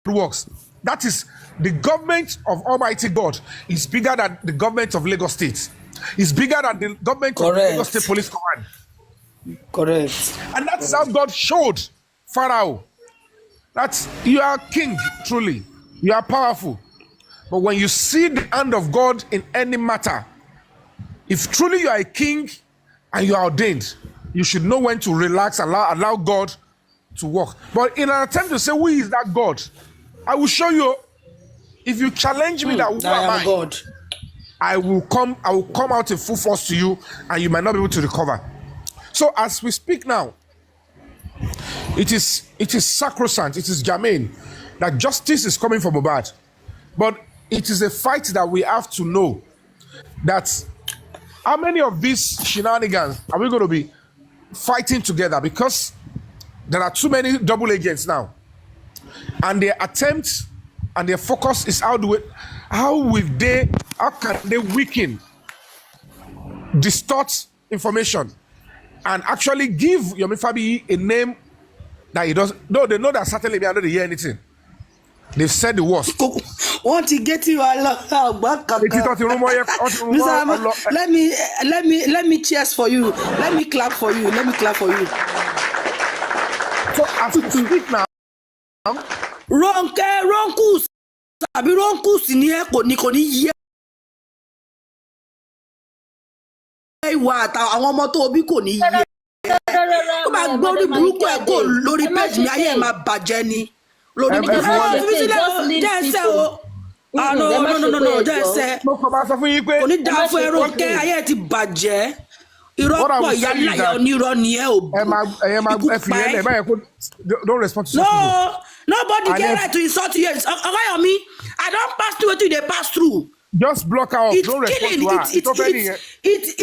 works. That is, the government of Almighty God is bigger than the government of Lagos State. It's bigger than the government of Lagos State Police Command. Correct. And that's how God showed Pharaoh that you are king, truly. You are powerful. But when you see the hand of God in any matter, if truly you are a king and you are ordained, you should know when to relax, allow God to work. But in an attempt to say, who is that God? I will show you. If you challenge me that who am I? God. I will come out in full force to you, and you might not be able to recover. So as we speak now, it is sacrosanct, it is germane that justice is coming from Mohbad. But it is a fight that we have to know that how many of these shenanigans are we going to be fighting together? Because there are too many double agents now. And their attempt and their focus is how can they weaken, distort information, and actually give Yomi Fabayi a name that he doesn't. No, they know that certainly they don't hear anything. They've said the worst. Want to get you let me cheers for you. Let me clap for you. So as we speak now, Ronkus àbí Ronkus ni ẹ kò ní yẹ ìwà àtàwọn ọmọ tó bí kò ní yẹ ó máa gbọ́ orí burúkú ẹ̀ kò lórí péjì mi ayé ẹ̀ máa bàjẹ́ ni lórí jẹ́sẹ̀ o no jẹ́sẹ̀ kò ní dáa fún ẹ̀rọ kẹ́ ayé ẹ̀ ti bàjẹ́ irọ́ pọ̀ ìyá onírọ́ ni ẹ ò ikú pa ẹ́. Don't respond to no. Nobody get right to insult you. Yomi, I don't pass through what they pass through. Just block her off. It's Don't killing. respond to her. It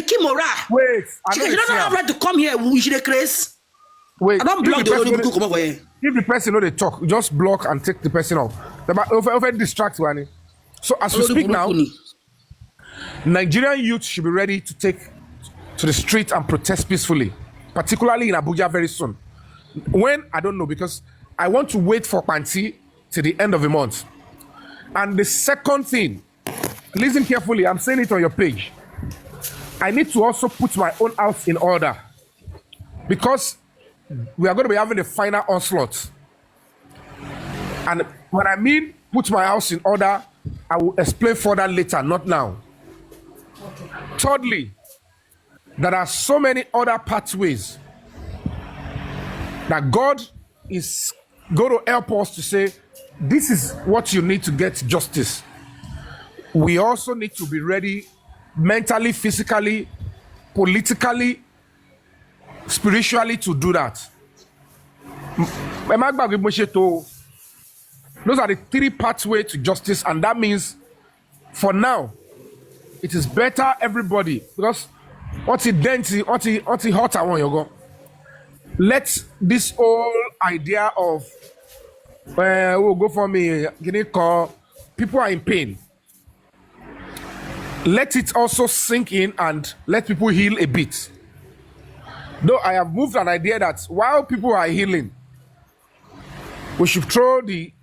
kill morale. Wait, she don't have right to come here. We should craze. Wait, I don't block the road. Come over here. If the person know they talk, just block and take the person off. Over distract one. So as we speak now, Nigerian youth should be ready to take to the street and protest peacefully, particularly in Abuja very soon. When, I don't know, because I want to wait for Panti till the end of the month. And the second thing, listen carefully, I'm saying it on your page. I need to also put my own house in order, because we are going to be having a final onslaught. And when I mean put my house in order, I will explain further later, not now. Thirdly, there are so many other pathways that God is going to help us to say, this is what you need to get justice. We also need to be ready mentally, physically, politically, spiritually to do that. Those are the three pathways to justice, and that means for now, it is better everybody, because what's it hot I want you go. Let this whole idea of we'll go for me, people are in pain. Let it also sink in and let people heal a bit. Though I have moved an idea that while people are healing, we should throw the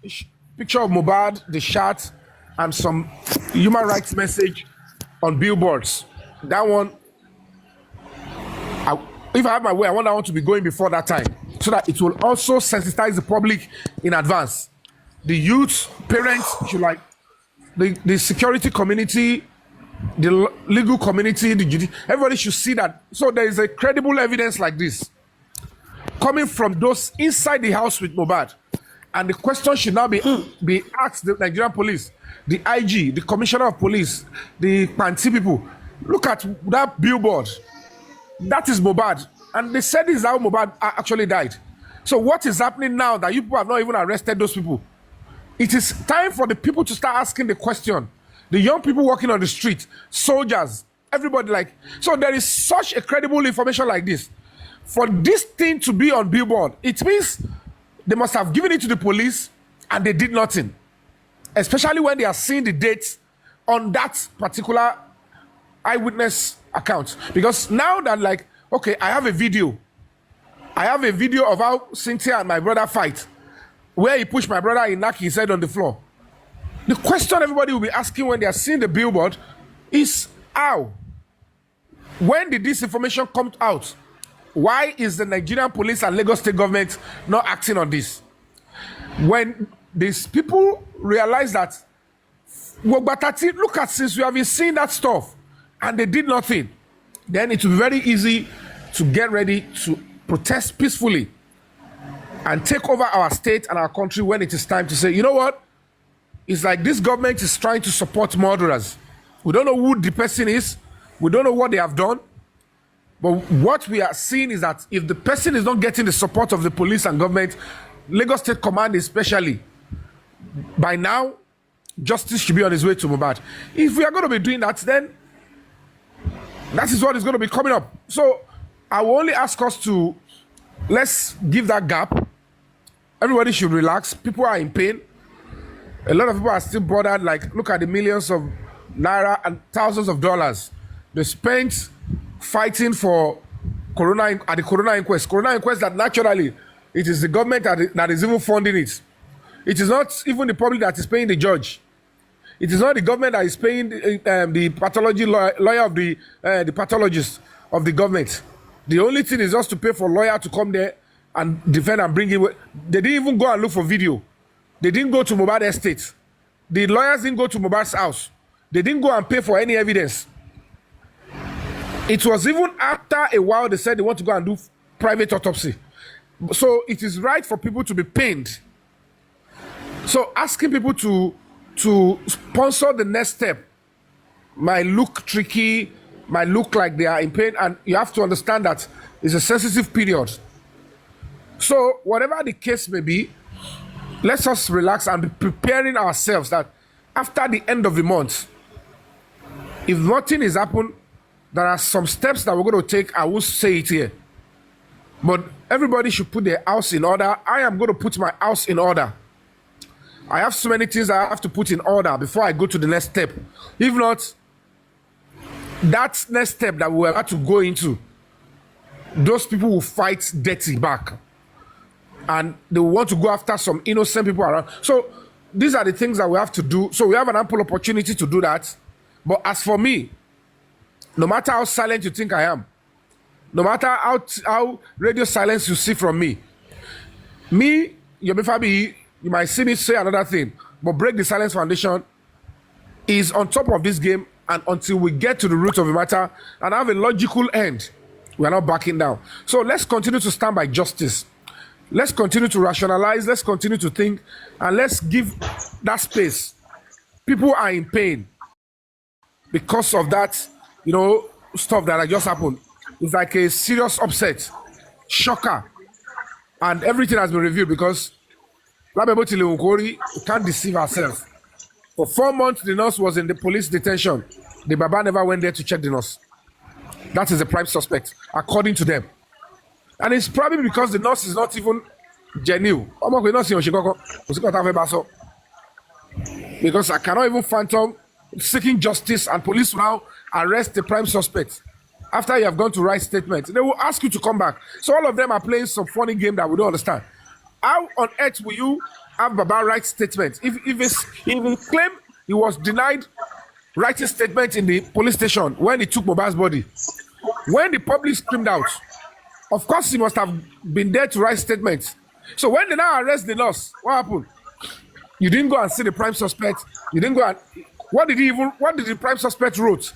picture of Mohbad, the shot, and some human rights message on billboards. That one, if I have my way, I want that one to be going before that time, so that it will also sensitize the public in advance. The youth, parents should like the security community, the legal community, everybody should see that. So there is a credible evidence like this coming from those inside the house with Mohbad. And the question should now be asked the Nigerian police, the IG, the commissioner of police, the Panti people. Look at that billboard. That is Mohbad. And they said this is how Mohbad actually died. So what is happening now that you people have not even arrested those people? It is time for the people to start asking the question. The young people walking on the street, soldiers, everybody like. So there is such a credible information like this. For this thing to be on billboard, it means they must have given it to the police and they did nothing. Especially when they are seeing the dates on that particular eyewitness account. Because now that like, okay, I have a video of how Cynthia and my brother fight. where he pushed my brother, he knocked his head on the floor. The question everybody will be asking when they are seeing the billboard is how? When did this information come out? Why is the Nigerian police and Lagos state government not acting on this? When these people realize that, look at, since we have been seeing that stuff and they did nothing, then it will be very easy to get ready to protest peacefully and take over our state and our country when it is time to say, you know what? It's like this government is trying to support murderers. We don't know who the person is. We don't know what they have done. But what we are seeing is that if the person is not getting the support of the police and government, Lagos State Command especially, by now, justice should be on its way to Mohbad. If we are going to be doing that, then that is what is going to be coming up. So I will only ask us to, let's give that gap. Everybody should relax. People are in pain. A lot of people are still bothered. Like, look at the millions of naira and thousands of dollars they spent fighting for at the Corona inquest. Corona inquest that naturally, it is the government that is even funding it. It is not even the public that is paying the judge. It is not the government that is paying the pathology lawyer of the pathologist of the government. The only thing is just to pay for lawyer to come there and defend and bring him. They didn't even go and look for video. They didn't go to Mohbad estate. The lawyers didn't go to Mohbad's house. They didn't go and pay for any evidence. It was even after a while they said they want to go and do private autopsy. So it is right for people to be pained. So asking people to sponsor the next step might look tricky, might look like they are in pain, and you have to understand that it's a sensitive period. So whatever the case may be, let's just relax and be preparing ourselves that after the end of the month, if nothing is happened, there are some steps that we're going to take. I will say it here. But everybody should put their house in order. I am going to put my house in order. I have so many things I have to put in order before I go to the next step. If not, that next step that we have to go into, those people will fight dirty back. And they will want to go after some innocent people around. So these are the things that we have to do. So we have an ample opportunity to do that. But as for me, no matter how silent you think I am, no matter how radio silence you see from me, Yomi Fabayi, you might see me say another thing, but Break the Silence Foundation is on top of this game, and until we get to the root of the matter and have a logical end, we are not backing down. So let's continue to stand by justice. Let's continue to rationalize. Let's continue to think, and let's give that space. People are in pain because of that, stuff that just happened. It's like a serious upset, shocker, and everything has been reviewed because we can't deceive ourselves. For 4 months, the nurse was in the police detention. The Baba never went there to check the nurse. That is the prime suspect, according to them. And it's probably because the nurse is not even genuine. Because I cannot even phantom seeking justice, and police now arrest the prime suspect after you have gone to write statement. They will ask you to come back. So all of them are playing some funny game that we don't understand. How on earth will you have Baba write statement if he claim he was denied writing statement in the police station when he took Mohbad's body? When the public screamed out, of course he must have been there to write statements. So when they now arrest the nurse, what happened? You didn't go and see the prime suspect. You didn't go and what did the prime suspect wrote?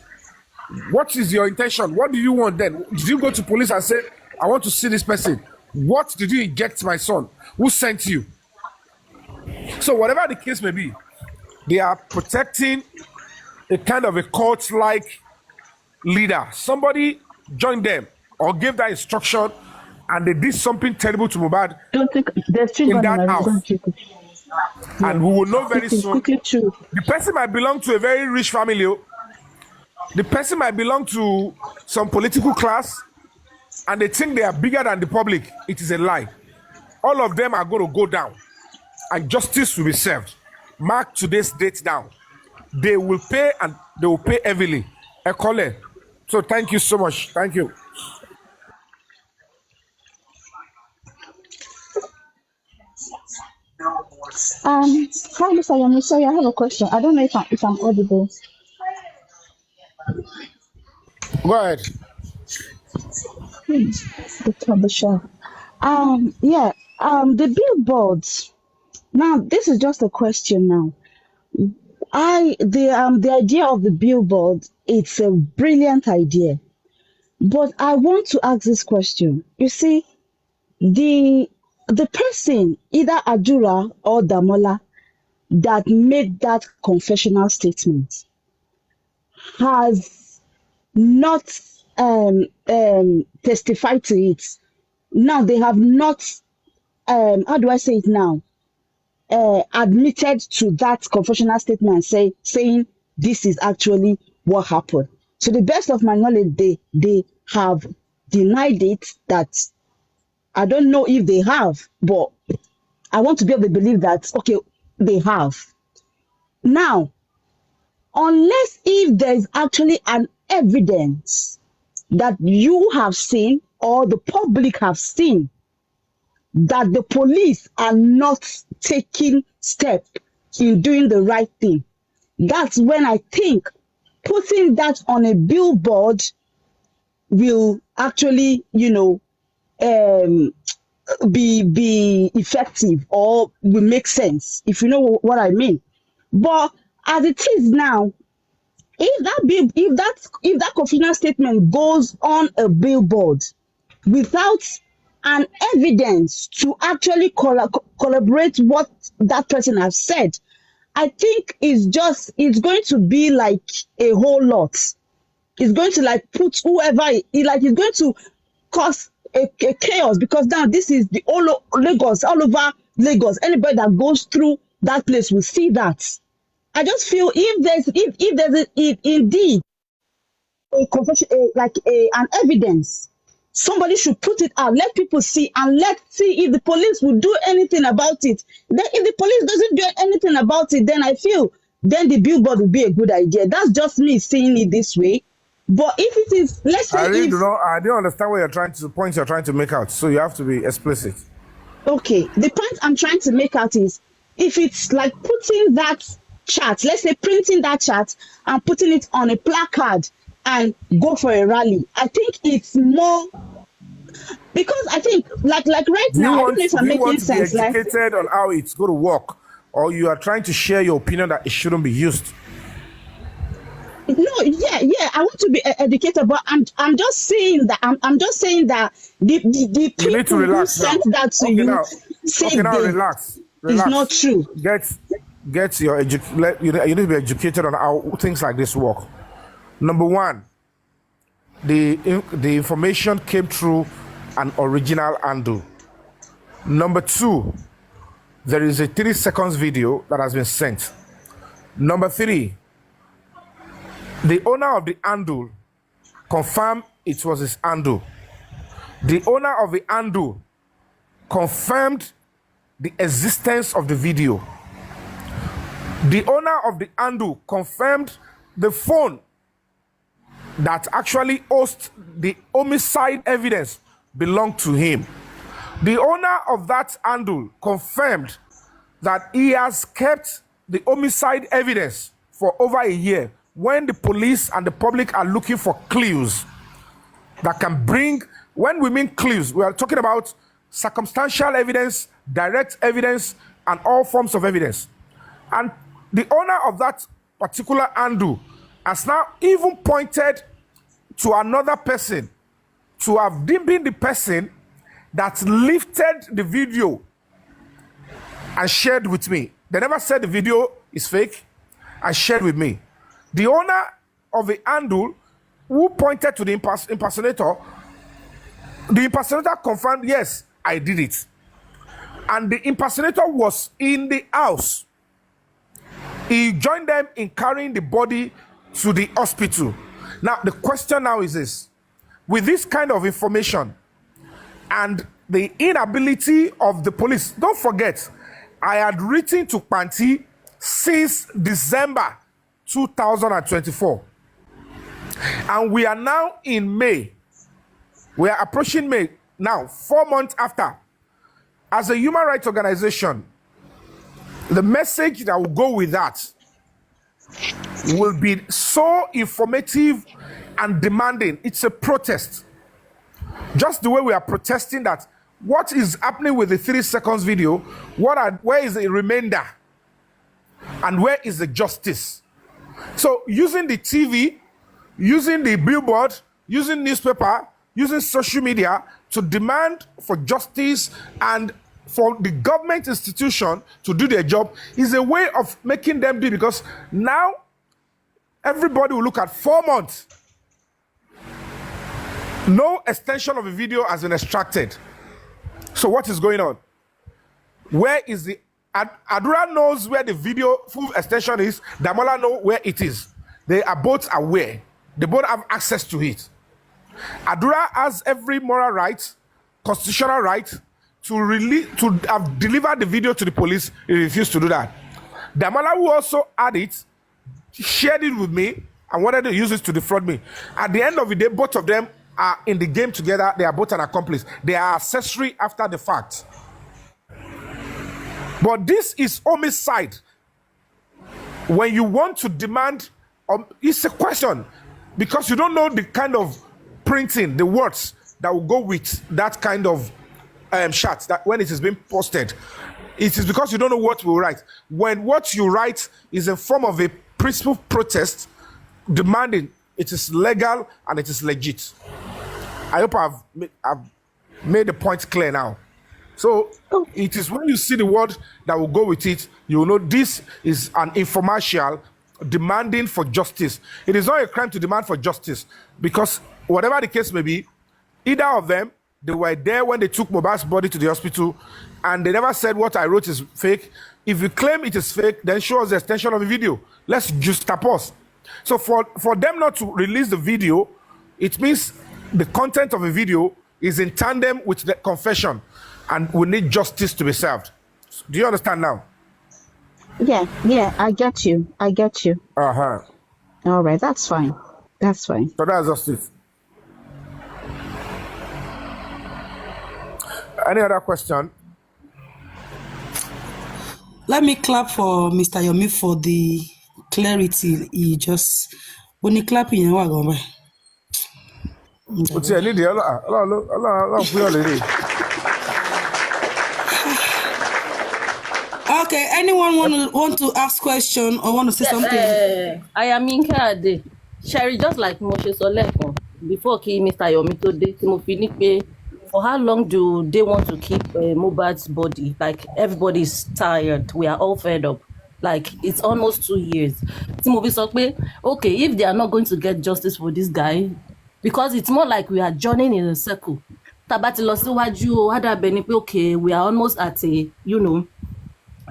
What is your intention? What do you want then? Did you go to police and say, I want to see this person? What did you inject my son? Who sent you? So whatever the case may be, they are protecting a kind of a cult-like leader. Somebody joined them or gave that instruction, and they did something terrible to Mohbad in that house. And we will know very soon. The person might belong to a very rich family. The person might belong to some political class, and they think they are bigger than the public. It is a lie. All of them are going to go down, and justice will be served. Mark today's date down. They will pay, and they will pay heavily. Ekole. So thank you so much. Thank you. Hi, Mr. Yomi. Sorry, I have a question. I don't know if I'm audible. Go ahead. Good for the show. Yeah. The billboards. Now, this is just a question. Now, the idea of the billboard. It's a brilliant idea, but I want to ask this question. You see, the person, either Ajura or Damola, that made that confessional statement has not testified to it. Now they have not, how do I say it now? Admitted to that confessional statement and saying this is actually what happened. To the best of my knowledge, they have denied it. That I don't know if they have, but I want to be able to believe that okay, they have. Now, unless if there is actually an evidence that you have seen or the public have seen that the police are not taking step in doing the right thing, that's when I think putting that on a billboard will actually, be effective or will make sense, if you know what I mean. But as it is now, if that confidential statement goes on a billboard without an evidence to actually collaborate what that person has said, I think it's going to be like a whole lot. It's going to like put whoever it's going to cause a chaos, because now this is the Lagos, all over Lagos. Anybody that goes through that place will see that. I just feel if indeed a confession, an evidence, somebody should put it out, let people see, and let's see if the police will do anything about it. Then if the police doesn't do anything about it, then I feel then the billboard will be a good idea. That's just me seeing it this way. But if it is, let's say, I don't understand what you're trying to make out. So you have to be explicit. Okay, the point I'm trying to make out is if it's like putting that chart, let's say printing that chart and putting it on a placard and go for a rally, I think it's more, because I think like right now, I don't know if I'm making sense. Do you want to be educated on how it's going to work, or you are trying to share your opinion that it shouldn't be used? No, yeah, I want to be educated, but I'm just saying that I'm just saying that the people who sent that to you say relax. It's not true. Get your you need to be educated on how things like this work. Number one, the information came through an original handle. Number two, there is a 3 seconds video that has been sent. Number three, the owner of the handle confirmed it was his handle. The owner of the handle confirmed the existence of the video. The owner of the handle confirmed the phone that actually hosts the homicide evidence belonged to him. The owner of that handle confirmed that he has kept the homicide evidence for over a year, when the police and the public are looking for clues that can bring, when we mean clues, we are talking about circumstantial evidence, direct evidence, and all forms of evidence. And the owner of that particular handle has now even pointed to another person to have been the person that lifted the video and shared with me. They never said the video is fake and shared with me. The owner of the handle who pointed to the impersonator, the impersonator confirmed, yes, I did it. And the impersonator was in the house. He joined them in carrying the body to the hospital. Now, the question now is this. With this kind of information and the inability of the police, don't forget, I had written to Panti since December 2024. And we are now in May. We are approaching May now, 4 months after. As a human rights organization, The message that will go with that will be so informative and demanding. It's a protest. Just the way we are protesting that what is happening with the 3 seconds video, where is the remainder? And where is the justice? So using the TV, using the billboard, using newspaper, using social media to demand for justice and for the government institution to do their job is a way of making them do, because now everybody will look at 4 months. No extension of a video has been extracted. So what is going on? Where is the Adura knows where the video full extension is. Damola know where it is. They are both aware. They both have access to it. Adura has every moral right, constitutional right to have delivered the video to the police. He refused to do that. Damola, who also had it, shared it with me and wanted to use it to defraud me. At the end of the day, both of them are in the game together. They are both an accomplice. They are accessory after the fact. But this is homicide. When you want to demand, it's a question, because you don't know the kind of printing, the words that will go with that kind of shot that when it is being posted. It is because you don't know what you write. When what you write is in form of a peaceful protest demanding, it is legal and it is legit. I hope I've made the point clear now. So it is when you see the word that will go with it, you will know this is an infomercial demanding for justice. It is not a crime to demand for justice, because whatever the case may be, either of them, they were there when they took Mohbad's body to the hospital, and they never said what I wrote is fake. If you claim it is fake, then show us the extension of the video. Let's juxtapose. So for them not to release the video, it means the content of the video is in tandem with the confession, and we need justice to be served. Do you understand now? Yeah, I get you. Uh-huh. All right, that's fine. So that's justice. Any other question? Let me clap for Mr. Yomi for the clarity. He just when he clap in your What's your need? Okay, anyone want to ask question or want to say something? I am Inka. Sherry, just like Moshe Solekon, before Mr. Yomi today, Timothy, for how long do they want to keep Mohbad's body? Like, everybody's tired. We are all fed up. Like, it's almost 2 years. Timothy, okay, if they are not going to get justice for this guy, because it's more like we are journeying in a circle. Okay, we are almost at a,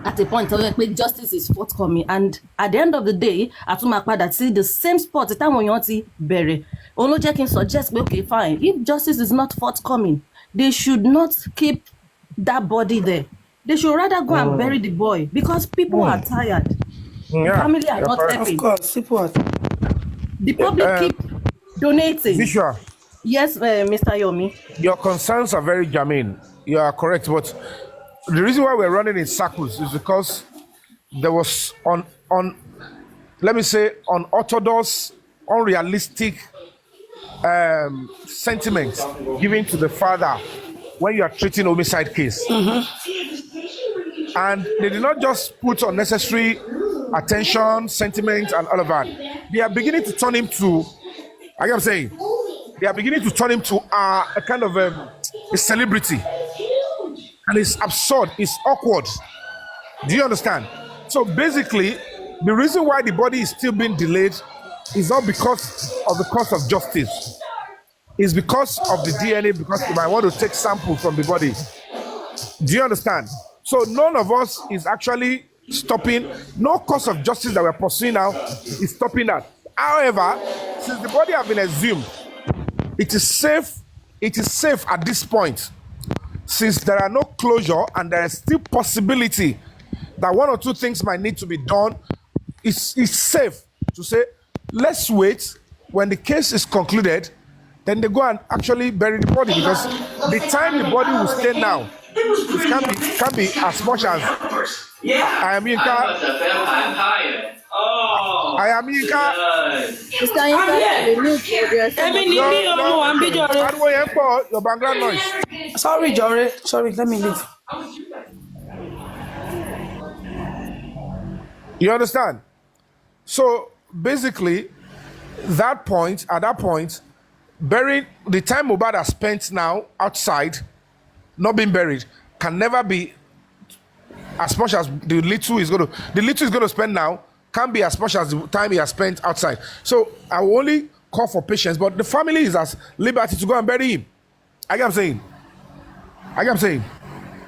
at a point where justice is forthcoming, and at the end of the day, that see the same spot the time when you want to bury. Oloje can suggest, okay, fine. If justice is not forthcoming, they should not keep that body there. They should rather go and bury the boy, because people are tired. Yeah, Family are not happy. Of course, people are. The public keep donating. Vishwa, Yes, Mr. Yomi. your concerns are very germane. You are correct, but the reason why we're running in circles is because there was let me say, unorthodox, unrealistic sentiments given to the father when you are treating homicide case. And they did not just put unnecessary attention, sentiment, and all of that. They are beginning to turn him to, like I'm saying, they are beginning to turn him to a kind of a celebrity. And it's absurd, it's awkward. Do you understand? So basically, the reason why the body is still being delayed is not because of the cost of justice. It's because of the DNA, because you might want to take samples from the body. Do you understand? So none of us is actually stopping, no cost of justice that we're pursuing now is stopping that. However, since the body has been exhumed, it is safe at this point, since there are no closure and there is still possibility that one or two things might need to be done. It's safe to say, let's wait when the case is concluded, then they go and actually bury the body, because the time the body will stay now, it can't be as much as I am Yinka. I am Yinka. Mr. Your background noise. Sorry, Jore. Sorry, let me leave. You understand? So basically, at that point, burying the time Mohbad has spent now outside, not being buried, can never be as much as the little is going to spend now, can't be as much as the time he has spent outside. So I will only call for patience, but the family is at liberty to go and bury him. I get what I'm saying.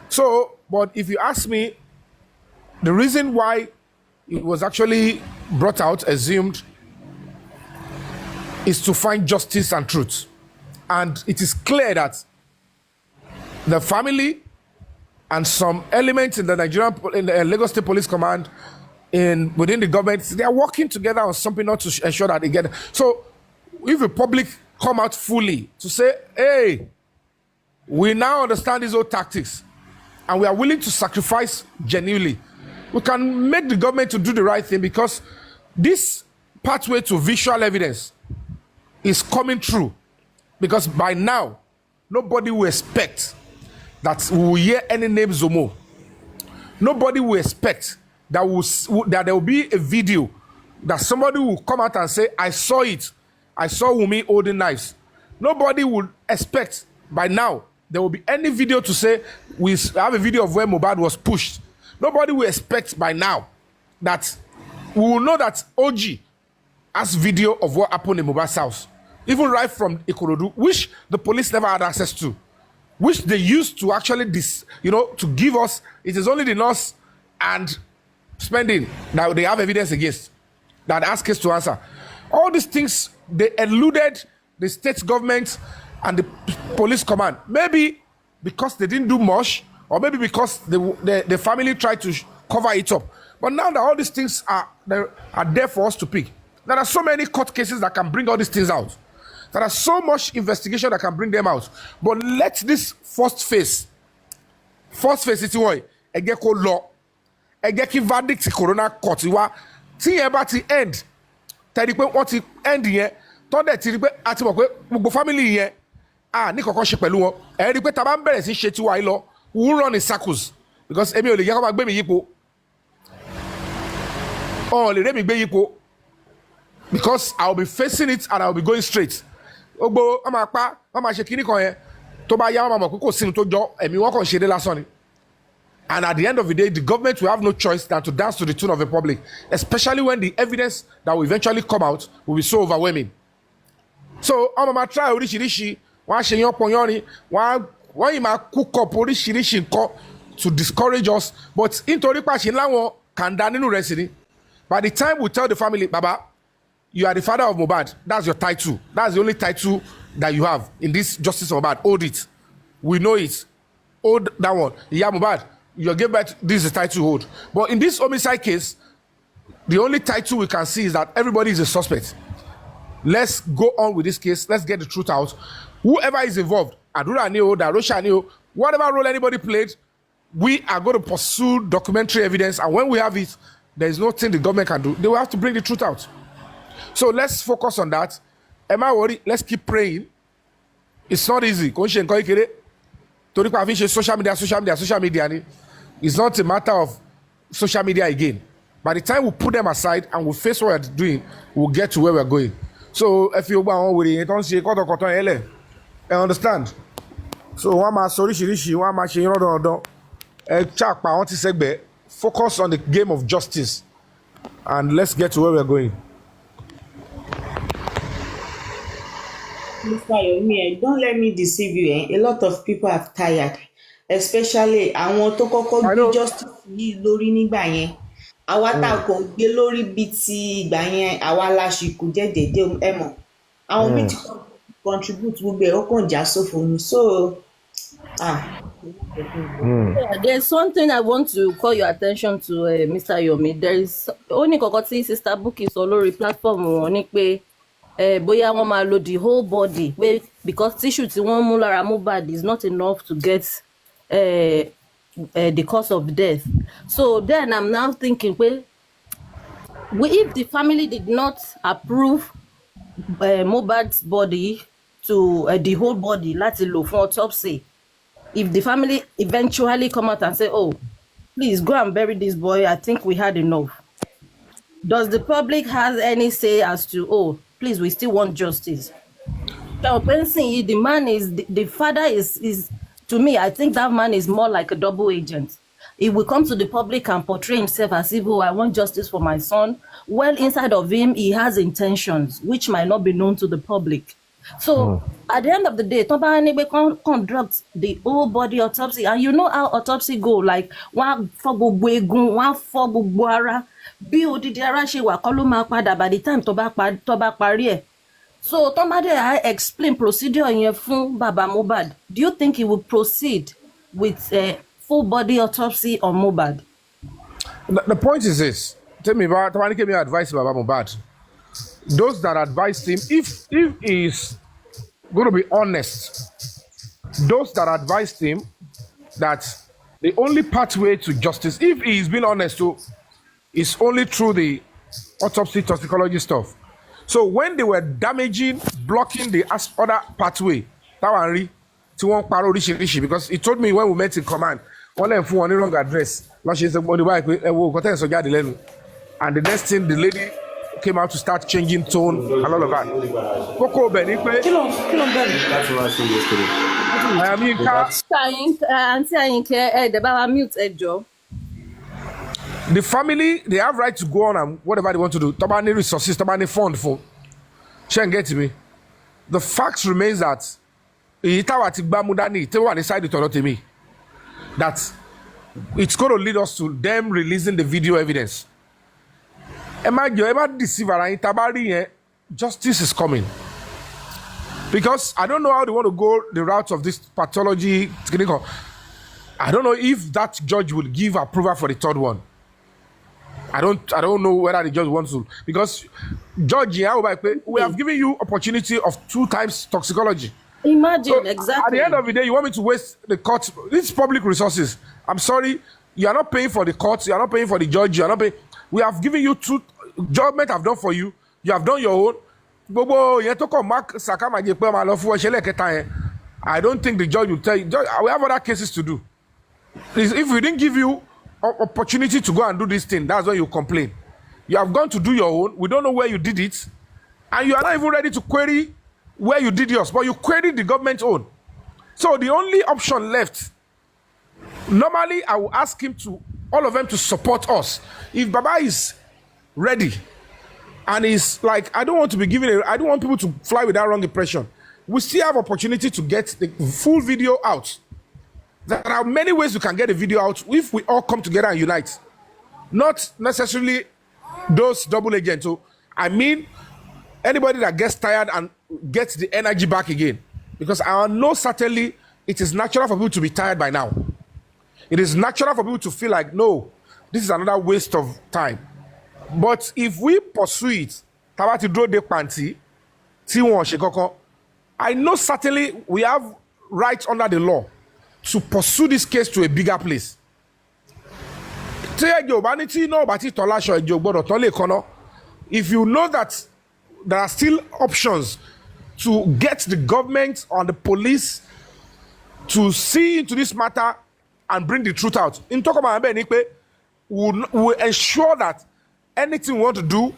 So, but if you ask me, the reason why it was actually brought out, assumed, is to find justice and truth. And it is clear that the family and some elements in the Lagos State Police Command, within the government, they are working together on something not to ensure that they get it. So if the public come out fully to say, hey, we now understand these old tactics and we are willing to sacrifice genuinely, we can make the government to do the right thing, because this pathway to visual evidence is coming through. Because by now, nobody will expect that we will hear any name Zomo. Nobody will expect that there will be a video that somebody will come out and say, I saw it. I saw Wumi holding knives. Nobody would expect by now there will be any video to say, we have a video of where Mohbad was pushed. Nobody will expect by now that we will know that OG has video of what happened in Mohbad's house. Even right from Ikorodu, which the police never had access to, which they used to actually, to give us. It is only the nurse and spending that they have evidence against, that ask us to answer. All these things, they eluded the state government and the police command. Maybe because they didn't do much, or maybe because the family tried to cover it up. But now that all these things are there for us to pick, there are so many court cases that can bring all these things out. There are so much investigation that can bring them out. But let this first phase, it's what? Egeko law. Egeki verdict corona court. Ti eba ti end. Tell what ti end here. Told that ti ati mo family here. Ni koko se pẹ̀lú wọn. E rí pé tá bá bẹ̀rẹ̀ sí ṣe ti wa ilo. We will run in circles, because èmi ò lè jẹ́ kó máa gbé mi yípo. Oh, lè rẹ́ mi gbé yípo. Because I will be facing it and I will be going straight. Ogbo, I'm ṣe kíní kan yẹn. Tó bá yá, mọ̀ pé kò sínú tó jọ, ẹ̀mí wọn kàn ṣe dé lásán ni. And at the end of the day, the government will have no choice than to dance to the tune of the public, especially when the evidence that will eventually come out will be so overwhelming. So, I'm going to try oríṣiríṣi, wọ́n á ṣe yán pọ̀nyán ni, wọ́n yìí máa cook up oríṣiríṣi nǹkan to discourage us, but nítorí pàṣẹ láwọn kàńdá nínú rẹ̀ sí ni. By the time we tell the family, Baba, you are the father of Mohbad, that's your title. That's the only title that you have in this justice of Mohbad. Hold it. We know it. Hold that one. Yeah, Mohbad, you give back, this is the title hold. But in this homicide case, the only title we can see is that everybody is a suspect. Let's go on with this case. Let's get the truth out. Whoever is involved, Adura Neo, Darosha Neo, whatever role anybody played, we are going to pursue documentary evidence. And when we have it, there is nothing the government can do. They will have to bring the truth out. So let's focus on that. Am I worried? Let's keep praying. It's not easy. Social media. It's not a matter of social media again. By the time we put them aside and we face what we're doing, we'll get to where we're going. So if you don't see I understand. So one man sorry, one man focus on the game of justice and let's get to where we're going. Mr. Yomi, don't let me deceive you. A lot of people are tired, especially àwọn tó kọ́kọ́ gbé justice yìí lórí nígbà yẹn. Àwa tá kò gbé lórí bí ti ìgbà yẹn, àwa la ṣì kù jẹ́ dédé ẹ mọ̀. Àwọn bí ti contribute gbogbo ẹ̀ ó kàn já sófo ni. So, Yeah, there's something I want to call your attention to, Mr. Yomi. There is only kokoti Sister Bukky sọ lórí platform wọn ní pé bóyá wọ́n máa lo the whole body pé because tissue tí wọ́n mú lára Mohbad is not enough to get the cause of death. So then I'm now thinking pé if the family did not approve Mohbad's body to the whole body láti lò fún autopsy, if the family eventually come out and say, oh, please go and bury this boy, I think we had enough. Does the public has any say as to, oh, please, we still want justice? So, the man is, the father is, to me, I think that man is more like a double agent. He will come to the public and portray himself as if, oh, I want justice for my son. Well, inside of him, he has intentions, which might not be known to the public. So at the end of the day, Toba anyway conduct the whole body autopsy, and you know how autopsy go, like one for gbogbo one for gbogbo ara, bí odidi ara ṣe wà kọ́ ló máa padà by the time Toba parí ẹ̀. So Tomade, I explain procedure yẹn fún Baba Mohbad. Do you think he will proceed with a full body autopsy on Mohbad? The point is this. Tell me about Tomani gave me advice about Mohbad. Those that advised him, if he is going to be honest, those that advised him that the only pathway to justice, if he is being honest too, is only through the autopsy toxicology stuff. So when they were damaging, blocking the other pathway, that one really, to one paro rishi, because he told me when we met in command, one of one wrong address, and the next thing the lady came out to start changing tone and all of that. Koko Benipe. I mean, the family, they have right to go on and whatever they want to do. Tabani resources, Tabani fund for. She get to me. The fact remains that that it's going to lead us to them releasing the video evidence. Justice is coming. Because I don't know how they want to go the route of this pathology. I don't know if that judge will give approval for the third one. I don't know whether the judge wants to. Because Judge, we have given you opportunity of 2 times toxicology. Imagine, so exactly. At the end of the day, you want me to waste the court. This is public resources. I'm sorry, you are not paying for the courts, you are not paying for the judge, you are not paying. We have given you 2 judgment have done for you. You have done your own. I don't think the judge will tell you. We have other cases to do. If we didn't give you opportunity to go and do this thing, that's when you complain. You have gone to do your own. We don't know where you did it. And you are not even ready to query where you did yours, but you queried the government's own. So the only option left, normally I will ask him to, all of them to support us. If Baba is ready and is like, I don't want to be giving I don't want people to fly with that wrong impression. We still have opportunity to get the full video out. There are many ways we can get the video out if we all come together and unite. Not necessarily those double agents. So I mean anybody that gets tired and gets the energy back again. Because I know certainly it is natural for people to be tired by now. It is natural for people to feel like, no, this is another waste of time. But if we pursue it, I know certainly we have rights under the law to pursue this case to a bigger place. If you know that there are still options to get the government or the police to see into this matter and bring the truth out, in talk about we'll ensure that anything we want to do,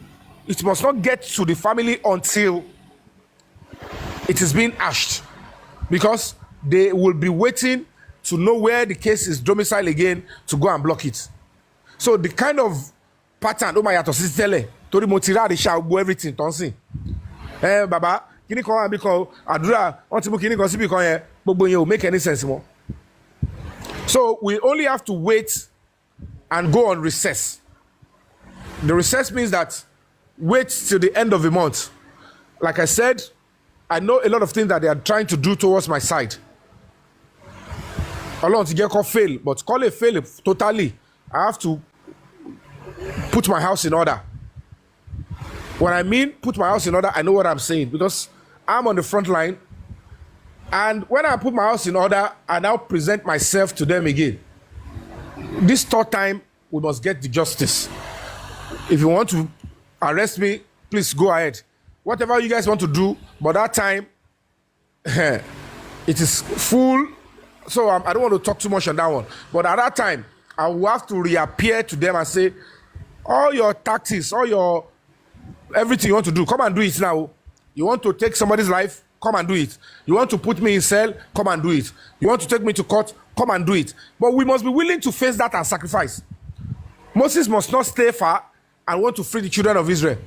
it must not get to the family until it is being ashed, because they will be waiting to know where the case is domiciled again to go and block it. So the kind of pattern, Tori Motira, they shall go everything, Baba, kini kan because Adura, want to kini kan si because will make any sense more. So we only have to wait and go on recess. The recess means that wait till the end of the month. Like I said, I know a lot of things that they are trying to do towards my side. Alone to get called fail, but call it fail totally. I have to put my house in order. When I mean put my house in order, I know what I'm saying because I'm on the front line. And when I put my house in order, I now present myself to them again. This third time, we must get the justice. If you want to arrest me, please go ahead. Whatever you guys want to do, but that time, it is full. So I don't want to talk too much on that one. But at that time, I will have to reappear to them and say, all your tactics, all your everything you want to do, come and do it now. You want to take somebody's life, come and do it. You want to put me in cell, come and do it. You want to take me to court, come and do it. But we must be willing to face that and sacrifice. Moses must not stay far and want to free the children of Israel.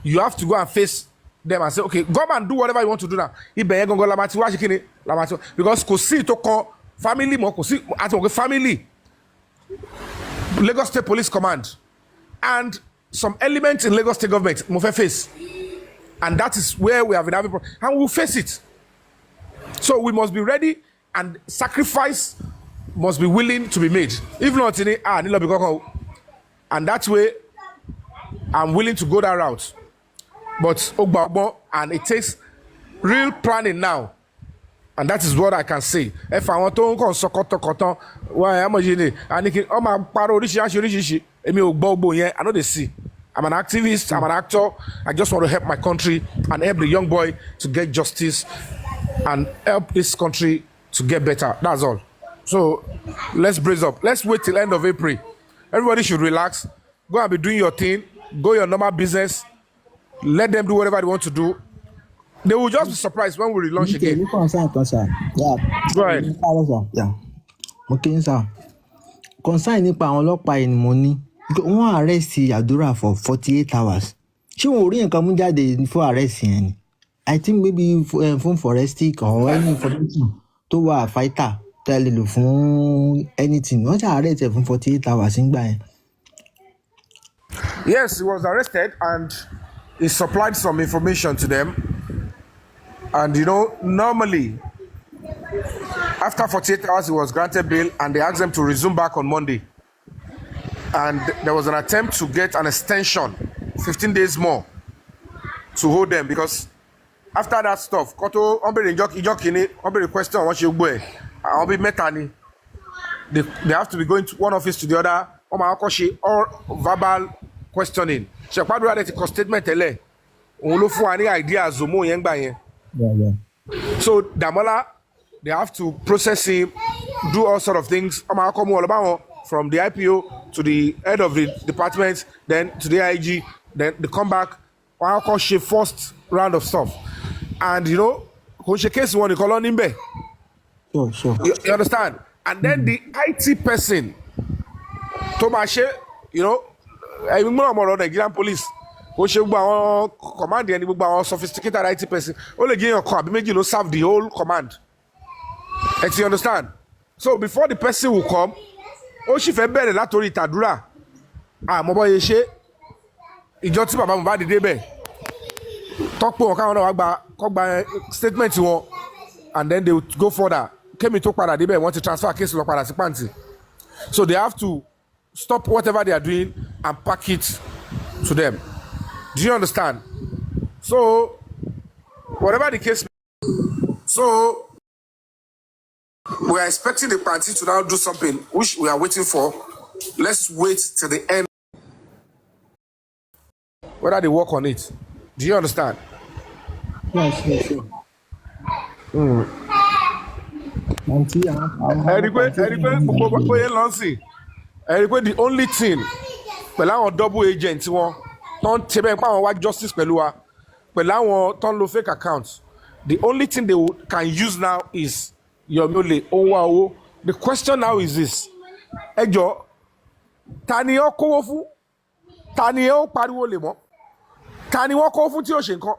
You have to go and face them and say, okay, go and do whatever you want to do now. Because family, family, Lagos State Police Command, and some elements in Lagos State government must face. And that is where we have been having problems. And we will face it. So we must be ready, and sacrifice must be willing to be made. If not, and that way, I'm willing to go that route. But and it takes real planning now. And that is what I can say. If I want to go Sokoto, why am I doing? I know they see. I'm an activist, I'm an actor. I just want to help my country and help the young boy to get justice and help this country to get better. That's all. So let's brace up. Let's wait till end of April. Everybody should relax. Go and be doing your thing. Go your normal business. Let them do whatever they want to do. They will just be surprised when we relaunch again. Yeah. Go ahead. Yeah. Okay, sir. Concern nípa àwọn ọlọ́pàá ẹni mo ní. Wọ́n arrest Àdúrà for 48 hours. Ṣé wọn ò rí nǹkan mú jáde for arrest yẹn ni? I think maybe fún forensic or any information tó wà fighter tẹ́lẹ̀ lò fún anything. Wọ́n ṣe arrest for 48 hours nígbà yẹn. Yes, he was arrested and he supplied some information to them. And normally, after 48 hours, he was granted bail and they asked them to resume back on Monday. And there was an attempt to get an extension, 15 days more, to hold them because after that stuff, they have to be going to one office to the other, or verbal questioning. Statement idea so Damola, they have to process him, do all sort of things. From the IPO to the head of the department, then to the IG, then they come back. First round of stuff, and case one call on Nimbe. Sure. You understand? And then the IT person, Tomashe, I'm more Nigerian police. Command and sophisticated IT person. Only give your call, serve the whole command. And you understand? So before the person will come, she fẹ́ bẹ̀rẹ̀ látòrí Tàdúrà. Mo bọ́ yẹ ṣe ìjọ tí bàbá Mohbad dé bẹ̀. Tọ́pọ̀ wọn káwọn náà wá gba statement wọn, and then they would go further. Kémi tó padà débẹ̀ wọ́n ti transfer case lọ padà sí pàǹtì. So they have to stop whatever they are doing and pack it to them. Do you understand? So whatever the case, so we are expecting the party to now do something which we are waiting for. Let's wait till the end. Whether they work on it. Do you understand? Yes. The only thing, our double agent don't justice fake accounts. The only thing they can use now is Yomi. The question now is this: Ejo, tani o kowo fún? Tani o pariwo le mo? Tani won kowo fún tí ó ṣe nǹkan?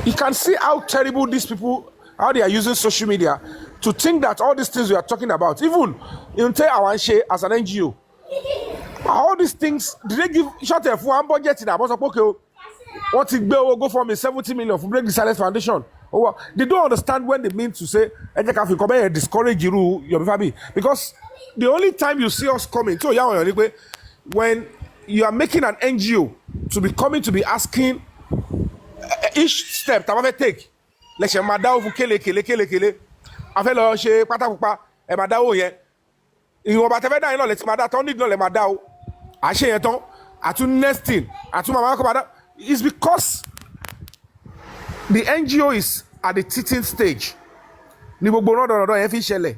You can see how terrible these people, how they are using social media to think that all these things we are talking about, even in Awanshe as an NGO, all these things, did they give short of one budget in about okay? What it go for me 70 million for Break the Silence Foundation? Or they don't understand when they mean to say discourage you, because the only time you see us coming, so when you are making an NGO to be coming to be asking each step that I take. Let's say madao fún kele. I fẹ́ lọ ṣe pátápá ẹ madao yẹn. Ìwọ̀n bá tẹ́fẹ́ dáhìn náà lè ti madao tán nídìí náà lè madao. Àṣẹ yẹn tán àtún nesting àtún màmá kọ́ madao. It's because the NGO is at the teething stage. Ní gbogbo rọ́dọ̀rọ̀dọ̀ yẹn fi ṣẹlẹ̀.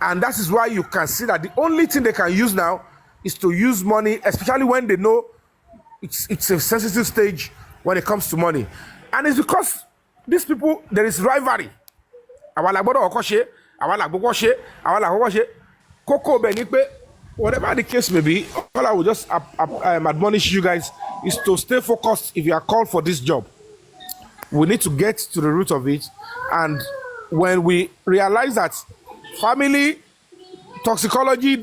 And that is why you can see that the only thing they can use now is to use money, especially when they know it's a sensitive stage when it comes to money. And it's because these people, there is rivalry. Whatever the case may be, all I will just admonish you guys is to stay focused if you are called for this job. We need to get to the root of it. And when we realize that family toxicology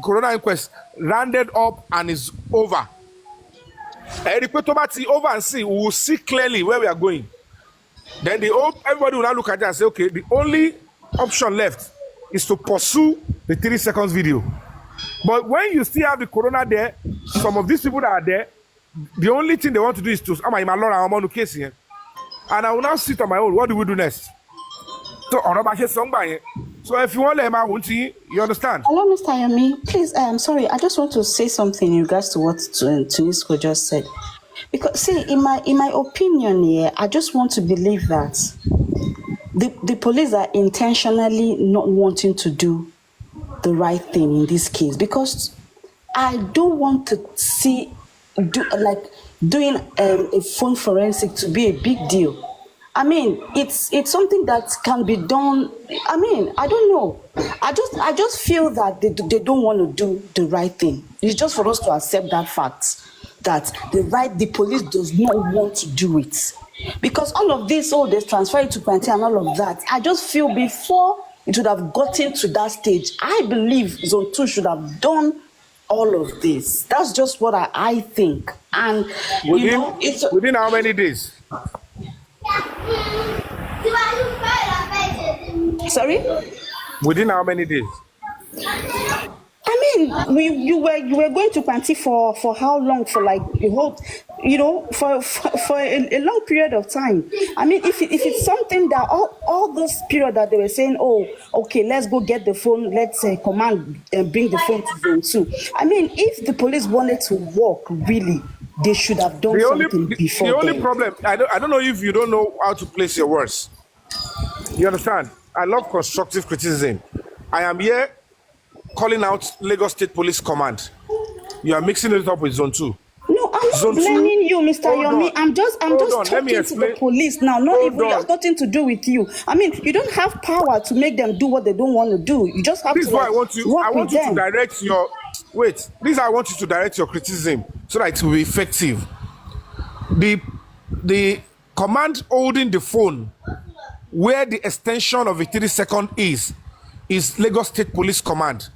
corona inquest rounded up and is over, over and see, we will see clearly where we are going. Then everybody will now look at it and say, okay, the only option left is to pursue the 3 seconds video. But when you still have the corona there, some of these people that are there, the only thing they want to do is to case here. And I will now sit on my own. What do we do next? So if you want to you understand? Hello, Mr. Yomi. Please, sorry, I just want to say something in regards to what Tunisco just said. Because, see, in my opinion here, I just want to believe that the police are intentionally not wanting to do the right thing in this case. Because I don't want to see doing a phone forensic to be a big deal. I mean, it's something that can be done. I mean, I don't know. I just feel that they don't want to do the right thing. It's just for us to accept that fact that the police does not want to do it. Because all of this, they transfer it to Pante and all of that. I just feel before it would have gotten to that stage, I believe Zone 2 should have done all of this. That's just what I think. And within how many days? Sorry? Within how many days? I mean, you were going to Panti for how long? For like the whole, for a long period of time. I mean, if it's something that all this period that they were saying, oh, okay, let's go get the phone, let's command and bring the phone to Zone 2. I mean, if the police wanted to work really, they should have done something before. The only problem, I don't know if you don't know how to place your words. You understand? I love constructive criticism. I am here calling out Lagos State Police Command. You are mixing it up with Zone 2. No, I'm not blaming you, Mr. Yomi. I'm just talking to the police now. Not even it has nothing to do with you. I mean, you don't have power to make them do what they don't want to do. You just have to. This is why I want you to direct your. Wait, this I want you to direct your criticism so that it will be effective. The command holding the phone where the extension of a 3 second is Lagos State Police Command,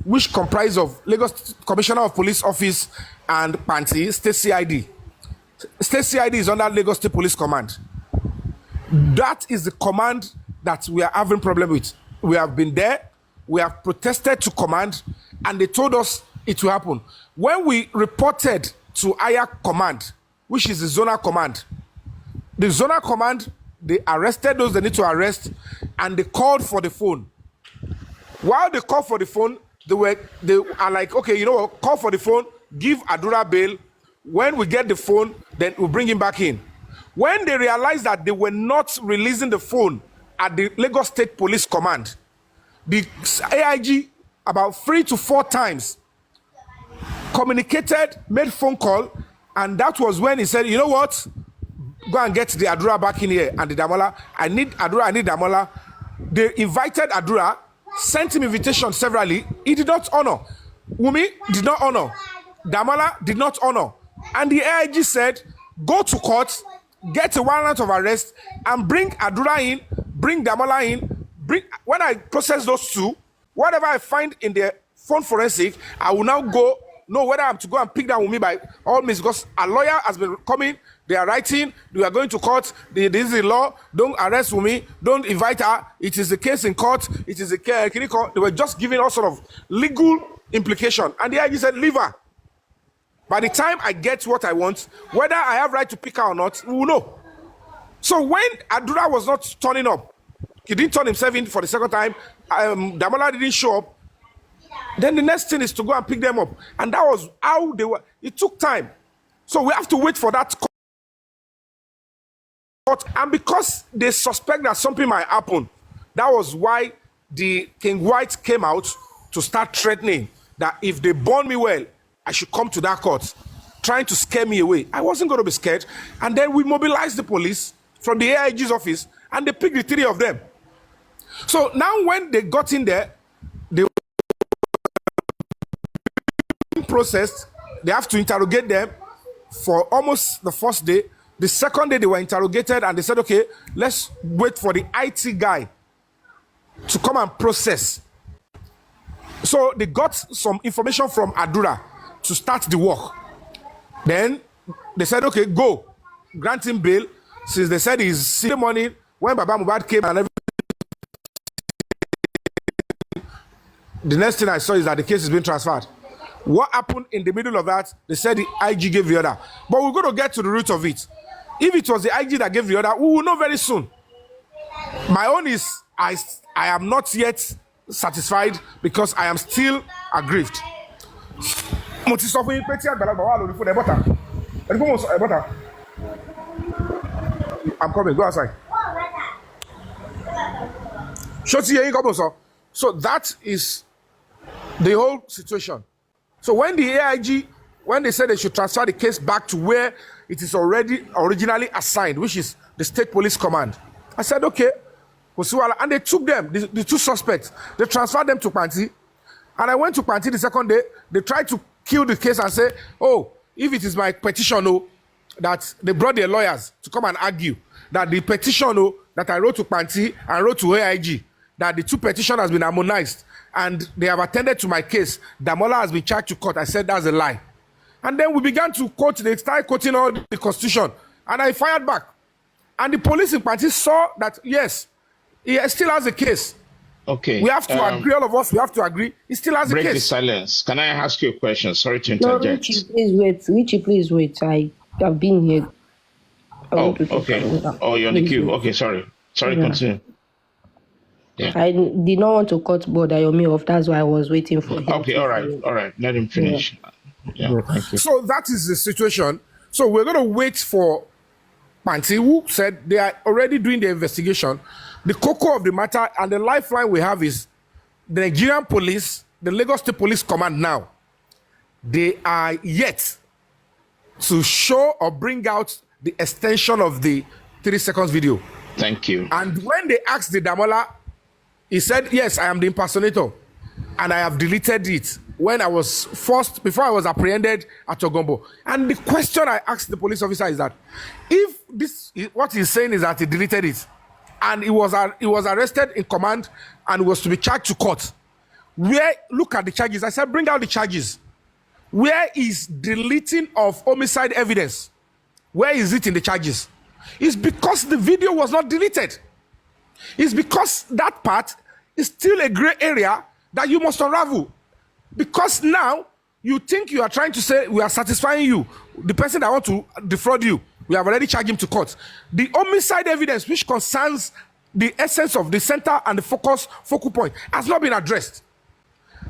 which comprise of Lagos Commissioner of Police Office and Panti State CID. State CID is under Lagos State Police Command. That is the command that we are having problem with. We have been there, we have protested to command, and they told us it will happen. When we reported to higher command, which is the zonal command, the zonal command, they arrested those they need to arrest, and they called for the phone. While they called for the phone, they are like, okay, you know what, call for the phone, give Adura bail. When we get the phone, then we'll bring him back in. When they realized that they were not releasing the phone at the Lagos State Police Command, the AIG about 3 to 4 times communicated, made phone call, and that was when he said, you know what, go and get the Adura back in here and the Damola. I need Adura, I need Damola. They invited Adura, sent him invitation severally. He did not honor. Wumi did not honor. Damola did not honor. And the AIG said, go to court, get a warrant of arrest, and bring Adura in, bring Damola in. When I process those two, whatever I find in the phone forensic, I will now know whether I'm to go and pick that Wumi by all means, because a lawyer has been coming, they are writing, we are going to court, this is the law, don't arrest Wumi, don't invite her, it is a case in court, it is a case, they were just giving all sort of legal implication, and the AIG said, leave her. By the time I get what I want, whether I have right to pick her or not, we will know. So when Adura was not turning up, he didn't turn himself in for the second time, Damola didn't show up, then the next thing is to go and pick them up. And that was how they were. It took time. So we have to wait for that court. And because they suspect that something might happen, that was why the King White came out to start threatening that if they burn me well, I should come to that court, trying to scare me away. I wasn't going to be scared. And then we mobilized the police from the AIG's office, and they picked the 3 of them. So now when they got in there, they were processed. They have to interrogate them for almost the first day. The second day, they were interrogated, and they said, okay, let's wait for the IT guy to come and process. So they got some information from Adura to start the work. Then they said, okay, go. Grant him bail. Since they said he's sick the morning, when Baba Mohbad came and everything, the next thing I saw is that the case is being transferred. What happened in the middle of that? They said the IG gave the order. But we're going to get to the root of it. If it was the IG that gave the order, we will know very soon. My own is, I am not yet satisfied because I am still aggrieved. I'm coming, go outside. So that is the whole situation. So when the AIG, when they said they should transfer the case back to where it is already originally assigned, which is the State Police Command, I said, okay. And they took them, the 2 suspects, they transferred them to Panti. And I went to Panti the second day. They tried to kill the case and say, oh, if it is my petition, oh, that they brought their lawyers to come and argue that the petition, oh, that I wrote to Panti and wrote to AIG, that the 2 petitions has been harmonized and they have attended to my case. Damola has been charged to court. I said that's a lie. And then we began to quote, they started quoting all the Constitution. And I fired back. And the police in Panti saw that, yes, he still has a case. Okay. We have to agree, all of us, we have to agree. He still has a case. Break the silence. Can I ask you a question? Sorry to No, interject. Richie, please wait. Richie, please wait. I've been here. Oh, okay. Oh, you're on the queue. Okay, sorry. Sorry, Yeah. continue. Yeah. I did not want to cut Brother Yomi off. That's why I was waiting for him. Okay, all right. Let him finish. Yeah, thank you. So that is the situation. So we're going to wait for Panti, who said they are already doing the investigation. The cocoa of the matter and the lifeline we have is the Nigerian police, the Lagos State Police Command now. They are yet to show or bring out the extension of the 3 seconds video. Thank you. And when they asked the Damola, he said, yes, I am the impersonator. And I have deleted it when I was first, before I was apprehended at Ogombo. And the question I asked the police officer is that, if this, what he's saying is that he deleted it, and he was arrested in command and was to be charged to court, where, look at the charges. I said, bring out the charges. Where is deleting of homicide evidence? Where is it in the charges? It's because the video was not deleted. It's because that part is still a gray area that you must unravel. Because now you think you are trying to say we are satisfying you. The person that want to defraud you, we have already charged him to court. The homicide evidence, which concerns the essence of the center and the focal point, has not been addressed.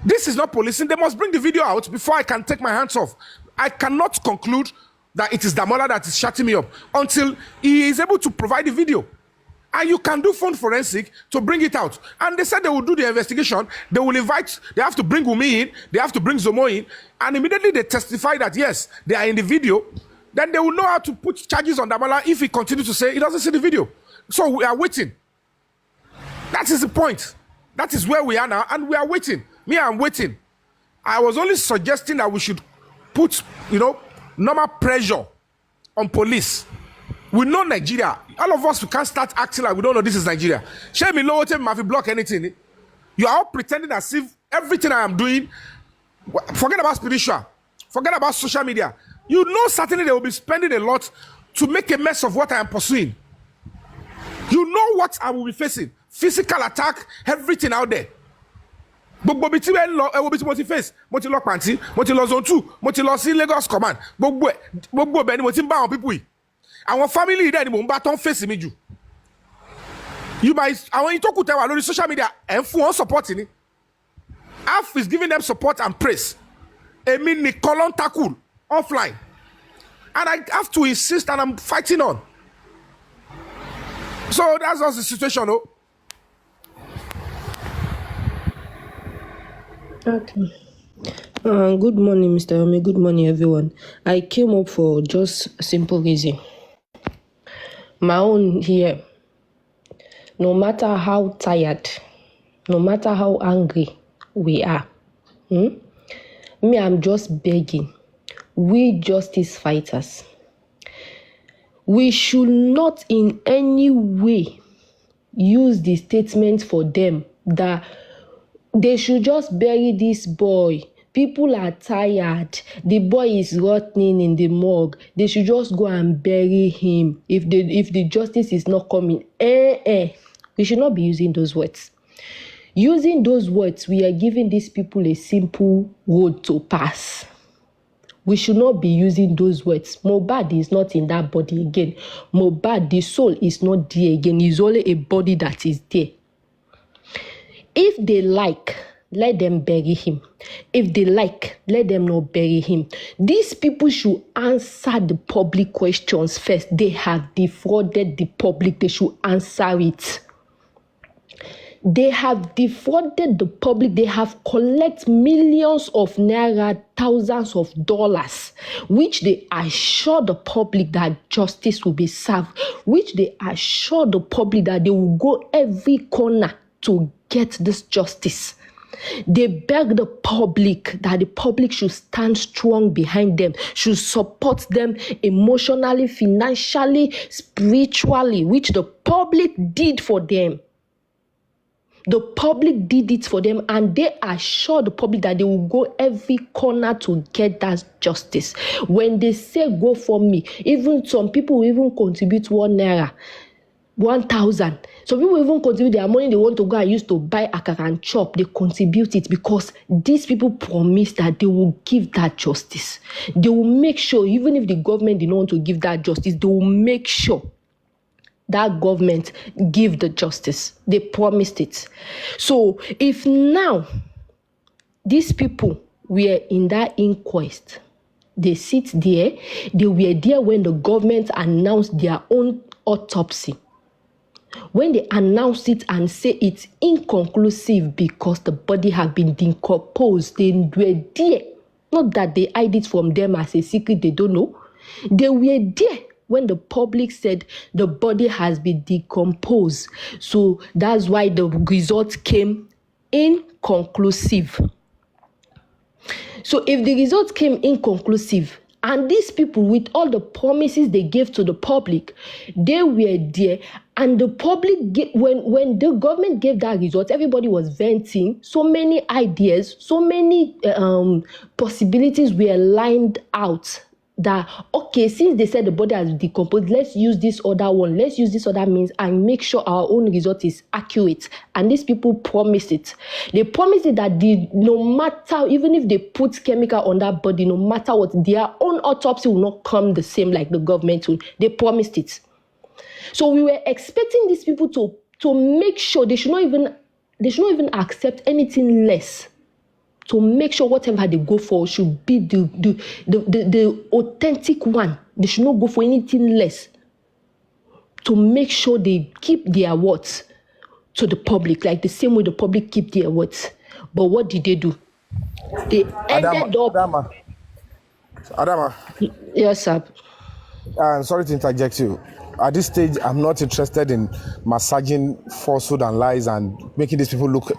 This is not policing. They must bring the video out before I can take my hands off. I cannot conclude that it is Damola that is shutting me up until he is able to provide the video. And you can do phone forensic to bring it out. And they said they will do the investigation. They will invite, they have to bring Umi in, they have to bring Zomo in, and immediately they testify that yes, they are in the video. Then they will know how to put charges on Damola if he continues to say he doesn't see the video. So we are waiting. That is the point. That is where we are now, and we are waiting. Me, I'm waiting. I was only suggesting that we should put, normal pressure on police. We know Nigeria. All of us, we can't start acting like we don't know this is Nigeria. Shame me low time, if block anything. You are all pretending as if everything I am doing, forget about spiritual, forget about social media. You know certainly they will be spending a lot to make a mess of what I am pursuing. You know what I will be facing. Physical attack, everything out there. gbogbo bí tí ẹ lọ ẹ wo bí tí mo ti face mo ti lọ pàǹtí mo ti lọ zone 2 mo ti lọ sí Lagos command gbogbo bẹ́ẹ̀ ni mo ti ń bá àwọn people yìí àwọn family yìí dẹ̀ ni mò ń bá tán face mi jù àwọn yìí tó kù tẹ́ wà lórí social media ẹ̀ ń fún wọn support ni half is giving them support and praise èmi nìkan ló ń tackle offline and I have to insist and I'm fighting on so that's just the situation o. Okay. Good morning, Mr. Yomi. Good morning, everyone. I came up for just a simple reason. My own here. No matter how tired, no matter how angry we are, me, I'm just begging. We justice fighters. We should not in any way use the statement for them that they should just bury this boy. People are tired. The boy is rotting in the morgue. They should just go and bury him if the justice is not coming. We should not be using those words. Using those words, we are giving these people a simple road to pass. We should not be using those words. Mohbad is not in that body again. Mohbad, the soul is not there again. It's only a body that is there. If they like, let them bury him. If they like, let them not bury him. These people should answer the public questions first. They have defrauded the public. They should answer it. They have defrauded the public. They have collected millions of naira, thousands of dollars, which they assure the public that justice will be served, which they assure the public that they will go every corner to get this justice. They beg the public that the public should stand strong behind them, should support them emotionally, financially, spiritually, which the public did for them. The public did it for them, and they assure the public that they will go every corner to get that justice. When they say go for me, even some people will even contribute 1 naira. 1,000. Some people even contribute their money they want to go and use to buy akara and chop. They contribute it because these people promise that they will give that justice. They will make sure, even if the government did not want to give that justice, they will make sure that government give the justice. They promised it. So if now these people were in that inquest, they sit there, they were there when the government announced their own autopsy. When they announce it and say it's inconclusive because the body have been decomposed, they were there. Not that they hide it from them as a secret, they don't know. They were there when the public said the body has been decomposed. So that's why the result came inconclusive. So if the result came inconclusive, and these people, with all the promises they gave to the public, they were there. And the public, when the government gave that result, everybody was venting. So many ideas, so many possibilities were lined out. That, okay, since they said the body has decomposed, let's use this other one. Let's use this other means and make sure our own result is accurate. And these people promised it. They promised it that no matter, even if they put chemical on that body, no matter what, their own autopsy will not come the same like the government will. They promised it. So we were expecting these people to make sure they should not even accept anything less. To make sure whatever they go for should be the authentic one. They should not go for anything less. To make sure they keep their words to the public, like the same way the public keep their words. But what did they do? They ended up... Adama. Yes, sir. Sorry to interject you. At this stage, I'm not interested in massaging falsehood and lies and making these people look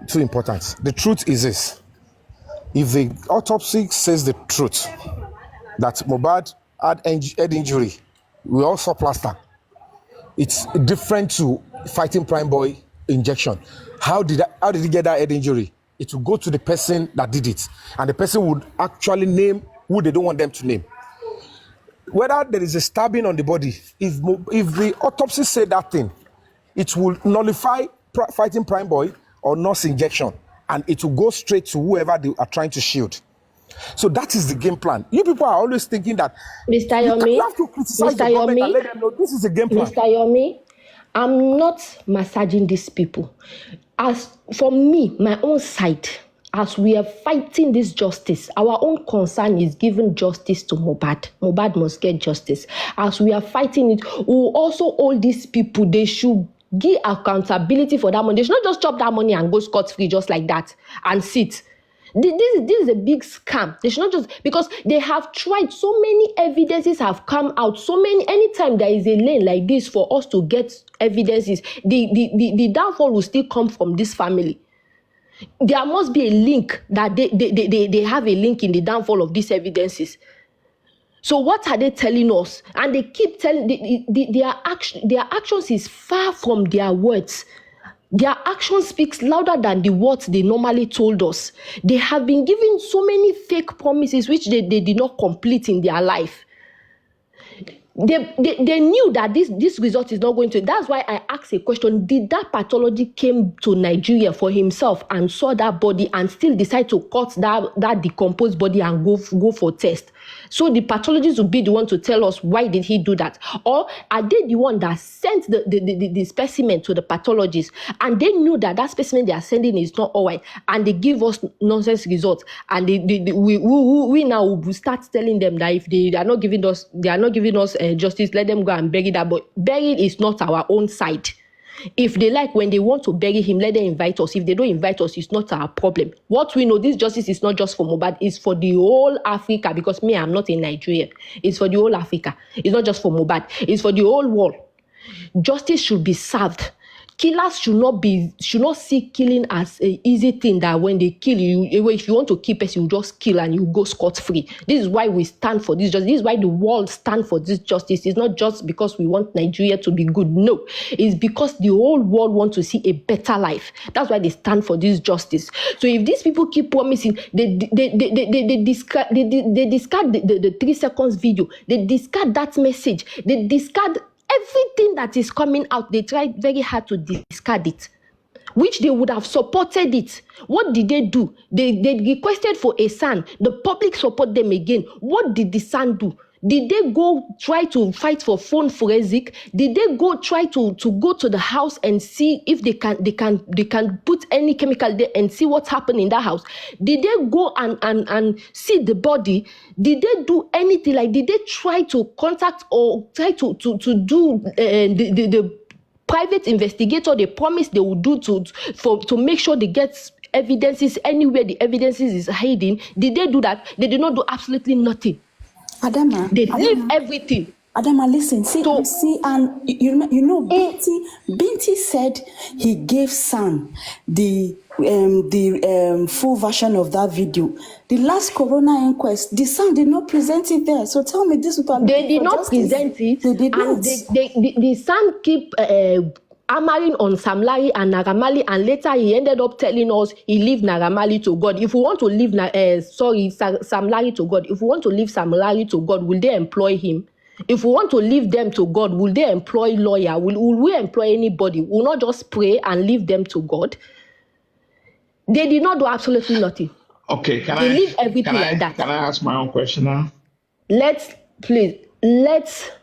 too important. The truth is this. If the autopsy says the truth, that Mohbad had head injury, we all saw plaster. It's different to fighting prime boy injection. How did he get that head injury? It will go to the person that did it. And the person would actually name who they don't want them to name. Whether there is a stabbing on the body, if the autopsy said that thing, it will nullify fighting prime boy or nurse injection. and it will go straight to whoever they are trying to shield. So that is the game plan. You people are always thinking that Mr. you Yomi, have to criticize the Mr. government and Yomi, let them know this is a game plan. Mr. Yomi, I'm not massaging these people. As for me, my own side, as we are fighting this justice, our own concern is giving justice to Mohbad. Mohbad must get justice. As we are fighting it, we will also hold these people. They should give accountability for that money. They should not just chop that money and go scot-free just like that and sit. This is a big scam. They should not just, because they have tried, so many evidences have come out, so many, anytime there is a lane like this for us to get evidences, the downfall will still come from this family. There must be a link that they have a link in the downfall of these evidences. So what are they telling us? And they keep telling, their actions is far from their words. Their action speaks louder than the words they normally told us. They have been given so many fake promises which they did not complete in their life. They knew that this result is not going to. That's why I asked a question. Did that pathology came to Nigeria for himself and saw that body and still decide to cut that decomposed body and go for test? So the pathologist will be the one to tell us why did he do that? Or are they the one that sent the specimen to the pathologist and they knew that specimen they are sending is not all right and they give us nonsense results and we now will start telling them that if they are not giving us justice, let them go and bury that. But burying is not our own side. If they like, when they want to bury him, let them invite us. If they don't invite us, it's not our problem. What we know, this justice is not just for Mohbad, it's for the whole Africa, because me, I'm not in Nigeria. It's for the whole Africa. It's not just for Mohbad. It's for the whole world. Justice should be served. Killers should not see killing as an easy thing that when they kill you, if you want to keep us, you just kill and you go scot-free. This is why we stand for this justice. This is why the world stand for this justice. It's not just because we want Nigeria to be good. No, it's because the whole world wants to see a better life. That's why they stand for this justice. So if these people keep promising, they discard the 3 seconds video. They discard that message. They discard everything that is coming out. They try very hard to discard it, which they would have supported it. What did they do? They requested for a son. The public support them again. What did the son do? Did they go try to fight for phone forensic? Did they go try to go to the house and see if they can put any chemical there and see what's happening in that house? Did they go and see the body? Did they do anything? Like, did they try to contact or try to do the private investigator they promised they would do to make sure they get evidences anywhere the evidences is hiding? Did they do that? They did not do absolutely nothing. They leave everything. Adama, listen, and you know, Binti said he gave San the full version of that video. The last Corona inquest, the San did not present it there. So tell me, this is what they did not present it. They did not. The San keep hammering on Sam Larry and Naramali, and later he ended up telling us he leave Naramali to God. If we want to leave Sam Larry to God, if we want to leave Sam Larry to God, will they employ him? If we want to leave them to God, will they employ lawyer? Will we employ anybody? Will not just pray and leave them to God? They did not do absolutely nothing. Okay, they leave everything like that. Can I ask my own question now? Let's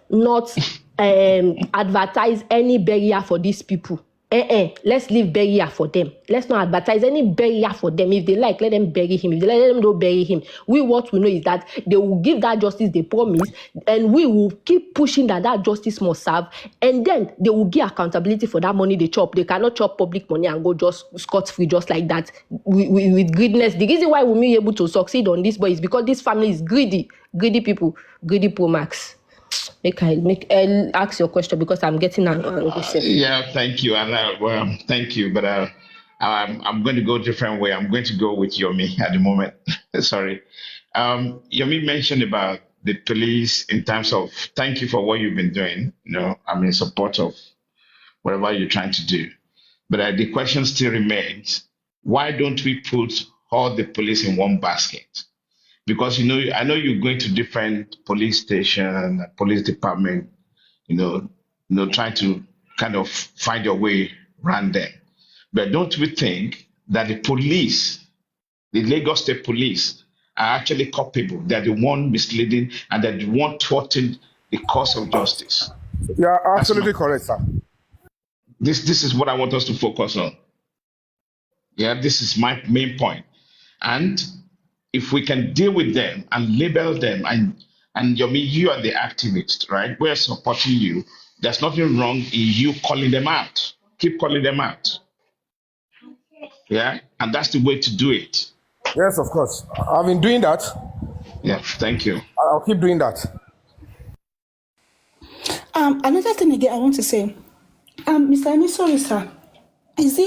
not advertise any barrier for these people. Let's leave barrier for them. Let's not advertise any barrier for them. If they like, let them bury him. If they let them don't bury him. What we know is that they will give that justice they promise, and we will keep pushing that justice must serve, and then they will give accountability for that money they chop. They cannot chop public money and go just scot-free just like that with greediness. The reason why we'll be able to succeed on this boy is because this family is greedy people, greedy pro max. I'll ask your question because I'm getting an yeah, thank you. And thank you, but I'm going to go a different way. I'm going to go with Yomi at the moment. Sorry. Yomi mentioned about the police in terms of thank you for what you've been doing. I'm in support of whatever you're trying to do. But the question still remains, why don't we put all the police in one basket? Because, I know you're going to different police station, police department, trying to kind of find your way around there. But don't we think that the police, the Lagos State Police, are actually culpable. They're the one misleading and they're the one thwarting the cause of justice. You are absolutely correct, sir. This is what I want us to focus on. Yeah, this is my main point. And if we can deal with them and label them, and Yomi, you are the activist, right? We're supporting you. There's nothing wrong in you calling them out. Keep calling them out. Yeah, and that's the way to do it. Yes, of course. I've been doing that. Yeah, thank you. I'll keep doing that. Another thing again I want to say, Mr. Emi, sorry, sir. Is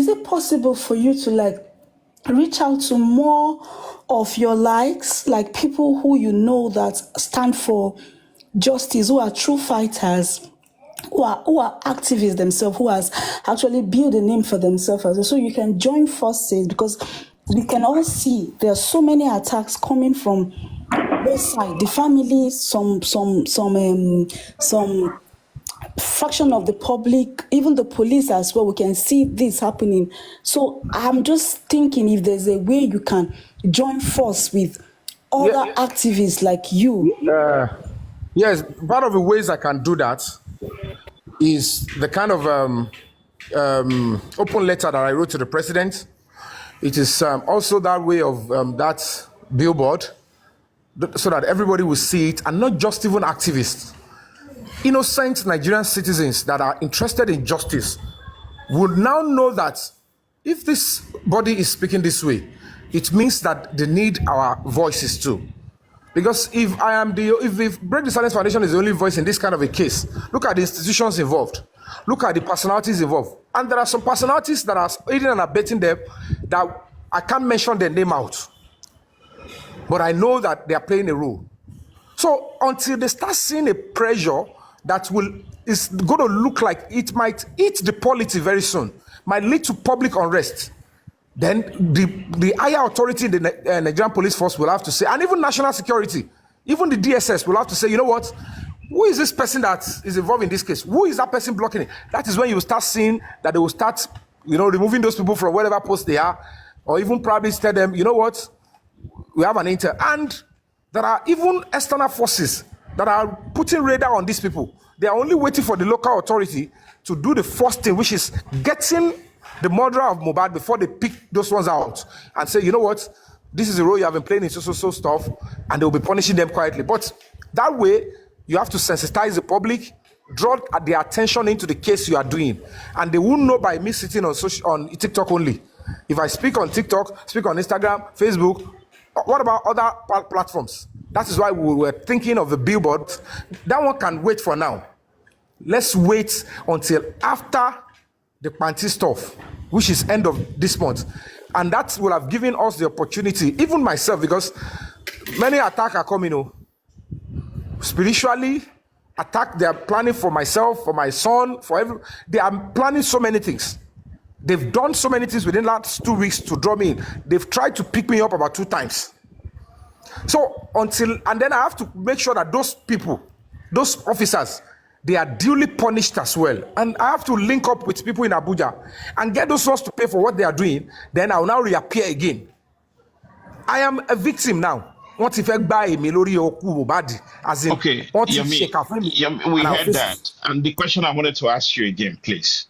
it possible for you to like reach out to more of your likes, like people who you know that stand for justice, who are true fighters, who are activists themselves, who has actually built a name for themselves as well, so you can join forces, because we can all see there are so many attacks coming from both sides, the families, some fraction of the public, even the police as well. We can see this happening. So I'm just thinking if there's a way you can join force with other activists like you. Yes, part of the ways I can do that is the kind of open letter that I wrote to the president. It is also that way of that billboard, so that everybody will see it, and not just even activists. Innocent Nigerian citizens that are interested in justice would now know that if this body is speaking this way, it means that they need our voices too. Because if Break the Silence Foundation is the only voice in this kind of a case, look at the institutions involved, look at the personalities involved, and there are some personalities that are aiding and abetting them that I can't mention their name out, but I know that they are playing a role. So until they start seeing a pressure that is going to look like it might eat the polity very soon, might lead to public unrest, then the higher authority in the Nigerian police force will have to say, and even national security, even the DSS will have to say, you know what, who is this person that is involved in this case? Who is that person blocking it? That is when you will start seeing that they will start, removing those people from whatever post they are, or even probably tell them, you know what, we have an intel. And there are even external forces that are putting radar on these people. They are only waiting for the local authority to do the first thing, which is getting the murderer of Mohbad before they pick those ones out and say, you know what, this is the role you have been playing in so stuff, and they will be punishing them quietly. But that way, you have to sensitize the public, draw their attention into the case you are doing, and they won't know by me sitting on TikTok only. If I speak on TikTok, speak on Instagram, Facebook, what about other platforms? That is why we were thinking of the billboard. That one can wait for now. Let's wait until after the panty stuff, which is end of this month. And that will have given us the opportunity, even myself, because many attacks are coming, spiritually, attack, they are planning for myself, for my son, they are planning so many things. They've done so many things within the last 2 weeks to draw me in. They've tried to pick me up about 2 times. So and then I have to make sure that those people, those officers, they are duly punished as well. And I have to link up with people in Abuja and get those ones to pay for what they are doing. Then I will now reappear again. I am a victim now. What if I buy a Melori or Mohbad? As in, okay, what if Yomi, we heard that. And the question I wanted to ask you again, please.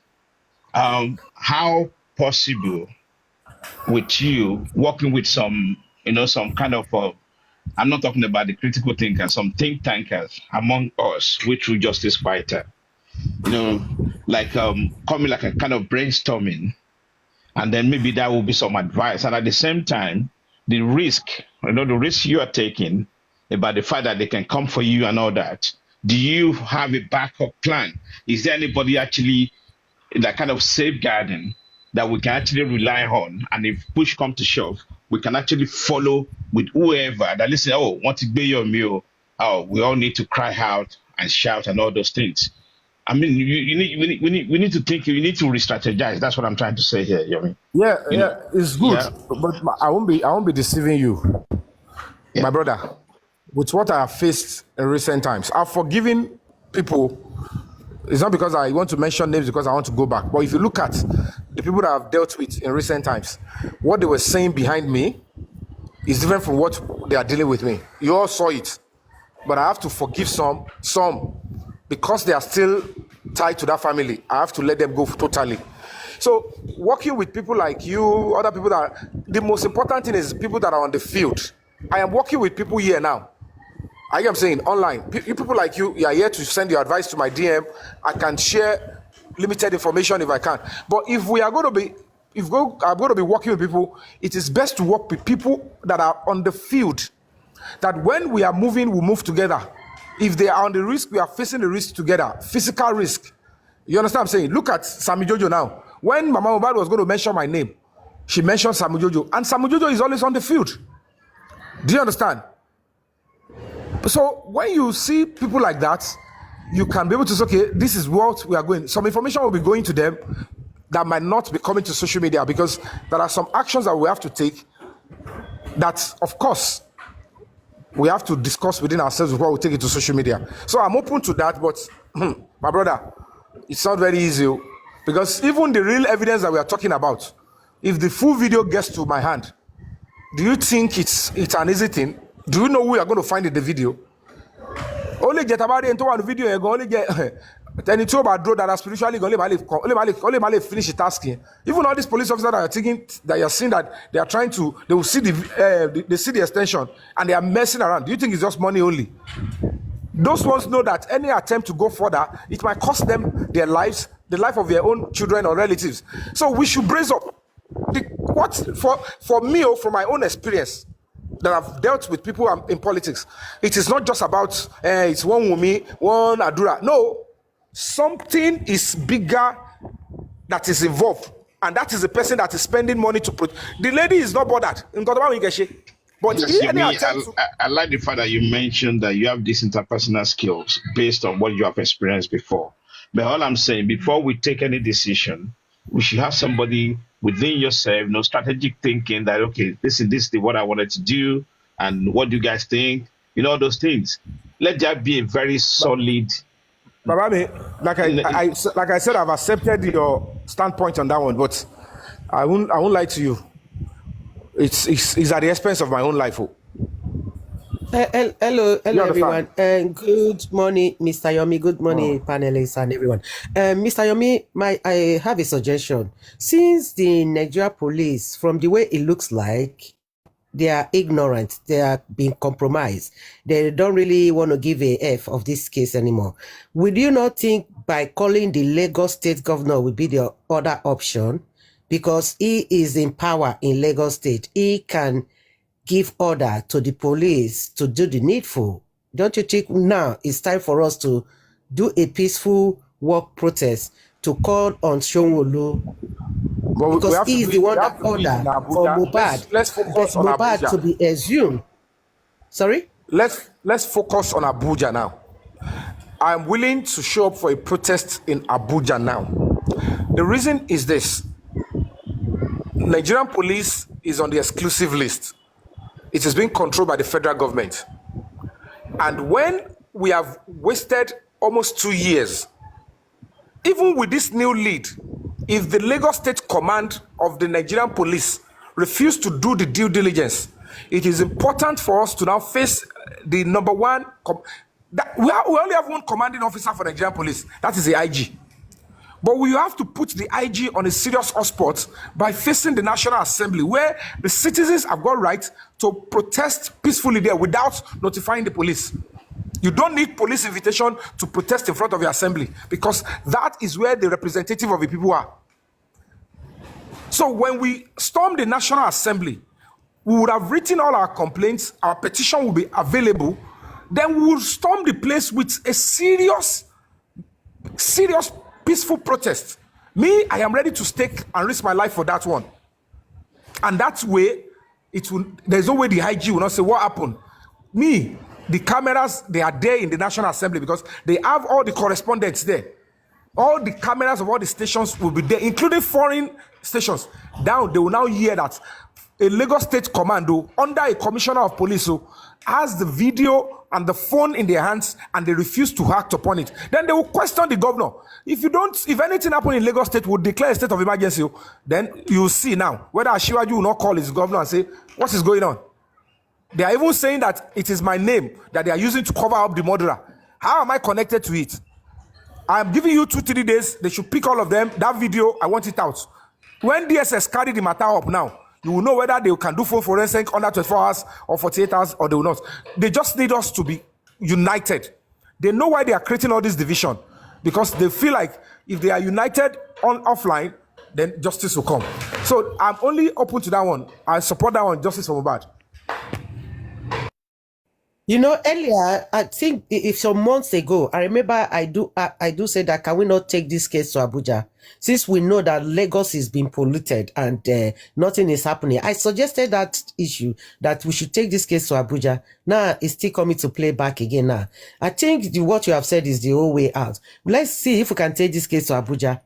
How possible with you working with some kind of I'm not talking about the critical thinkers, some think tankers among us, with true justice fighter, like coming like a kind of brainstorming, and then maybe that will be some advice. And at the same time, the risk you are taking about the fact that they can come for you and all that. Do you have a backup plan? Is there anybody actually that kind of safeguarding that we can actually rely on, and if push come to shove, we can actually follow with whoever that listen, want to be your meal, we all need to cry out and shout and all those things. I mean, we need to think, we need to re-strategize. That's what I'm trying to say here, Yomi. It's good, but I won't be deceiving you, my brother. With what I have faced in recent times, I've forgiven people. It's not because I want to mention names, because I want to go back. But if you look at the people that I've dealt with in recent times, what they were saying behind me is different from what they are dealing with me. You all saw it. But I have to forgive some, because they are still tied to that family. I have to let them go totally. So working with people like you, other people the most important thing is people that are on the field. I am working with people here now. I am saying online. People like you are here to send your advice to my DM. I can share limited information if I can. But if I'm going to be working with people, it is best to work with people that are on the field. That when we are moving, we move together. If they are on the risk, we are facing the risk together. Physical risk. You understand what I'm saying? Look at Sammy Jojo now. When Mama Mohbad was going to mention my name, she mentioned Sammy Jojo. And Sammy Jojo is always on the field. Do you understand? So when you see people like that, you can be able to say, okay, this is what we are going. Some information will be going to them that might not be coming to social media, because there are some actions that we have to take that, of course, we have to discuss within ourselves before we take it to social media. So I'm open to that, but my brother, it's not very easy, because even the real evidence that we are talking about, if the full video gets to my hand, do you think it's an easy thing? Do you know who are going to find in the video? Only get about it into one video, you only get any two about draw that are spiritually only finish the task. Even all these police officers that are thinking that you're seeing that they are trying to, they will see they see the extension and they are messing around. Do you think it's just money only? Those ones know that any attempt to go further, it might cost them their lives, the life of their own children or relatives. So we should brace up. For me, or from my own experience, that I've dealt with people in politics, it is not just about it's one Yomi, one Adura. No, something is bigger that is involved, and that is the person that is spending money to put. The lady is not bothered. But yes, I like the fact that you mentioned that you have these interpersonal skills based on what you have experienced before. But all I'm saying, before we take any decision, we should have somebody within yourself, strategic thinking that, okay, this is what I wanted to do, and what do you guys think? Those things. Let that be a very solid. Babami, like I said, I've accepted your standpoint on that one, but I won't lie to you. It's at the expense of my own life. Hello everyone. Good morning, Mr. Yomi. Good morning, panelists and everyone. Mr. Yomi, I have a suggestion. Since the Nigeria police, from the way it looks like, they are ignorant, they are being compromised. They don't really want to give a F of this case anymore. Would you not think by calling the Lagos State governor would be the other option? Because he is in power in Lagos State. He can give order to the police to do the needful. Don't you think now it's time for us to do a peaceful work protest to call on Sanwolu? Because he is the one that ordered for Mohbad. Let's focus on Mohbad Abuja. To be exhumed. Sorry? Let's focus on Abuja now. I'm willing to show up for a protest in Abuja now. The reason is this. Nigerian police is on the exclusive list. It is being controlled by the federal government. And when we have wasted almost 2 years, even with this new lead, if the Lagos State Command of the Nigerian police refuse to do the due diligence, it is important for us to now face the number one. We only have one commanding officer for Nigerian police. That is the IG. But we have to put the IG on a serious hotspot by facing the National Assembly, where the citizens have got right to protest peacefully there without notifying the police. You don't need police invitation to protest in front of your assembly, because that is where the representative of the people are. So when we storm the National Assembly, we would have written all our complaints, our petition will be available, then we will storm the place with a serious peaceful protest. Me, I am ready to stake and risk my life for that one. And that way, there's no way the IG will not say, what happened? Me, the cameras, they are there in the National Assembly because they have all the correspondents there. All the cameras of all the stations will be there, including foreign stations. Now, they will now hear that a Lagos State commando under a commissioner of police who has the video and the phone in their hands and they refuse to act upon it, then they will question the governor. If anything happen in Lagos State, would declare a state of emergency, then you will see now whether Ashiwaju will not call his governor and say, what is going on? They are even saying that it is my name that they are using to cover up the murderer. How am I connected to it? I'm giving you 2-3 days. They should pick all of them. That video, I want it out. When DSS carry the matter up now, you will know whether they can do phone forensic under 24 hours or 48 hours or they will not. They just need us to be united. They know why they are creating all this division, because they feel like if they are united on offline, then justice will come. So I'm only open to that one. I support that one, justice for Mohbad. You know, earlier, I think if some months ago, I remember I do say that, can we not take this case to Abuja? Since we know that Lagos is being polluted and nothing is happening. I suggested that issue, that we should take this case to Abuja. Now, it's still coming to play back again now. I think what you have said is the whole way out. Let's see if we can take this case to Abuja.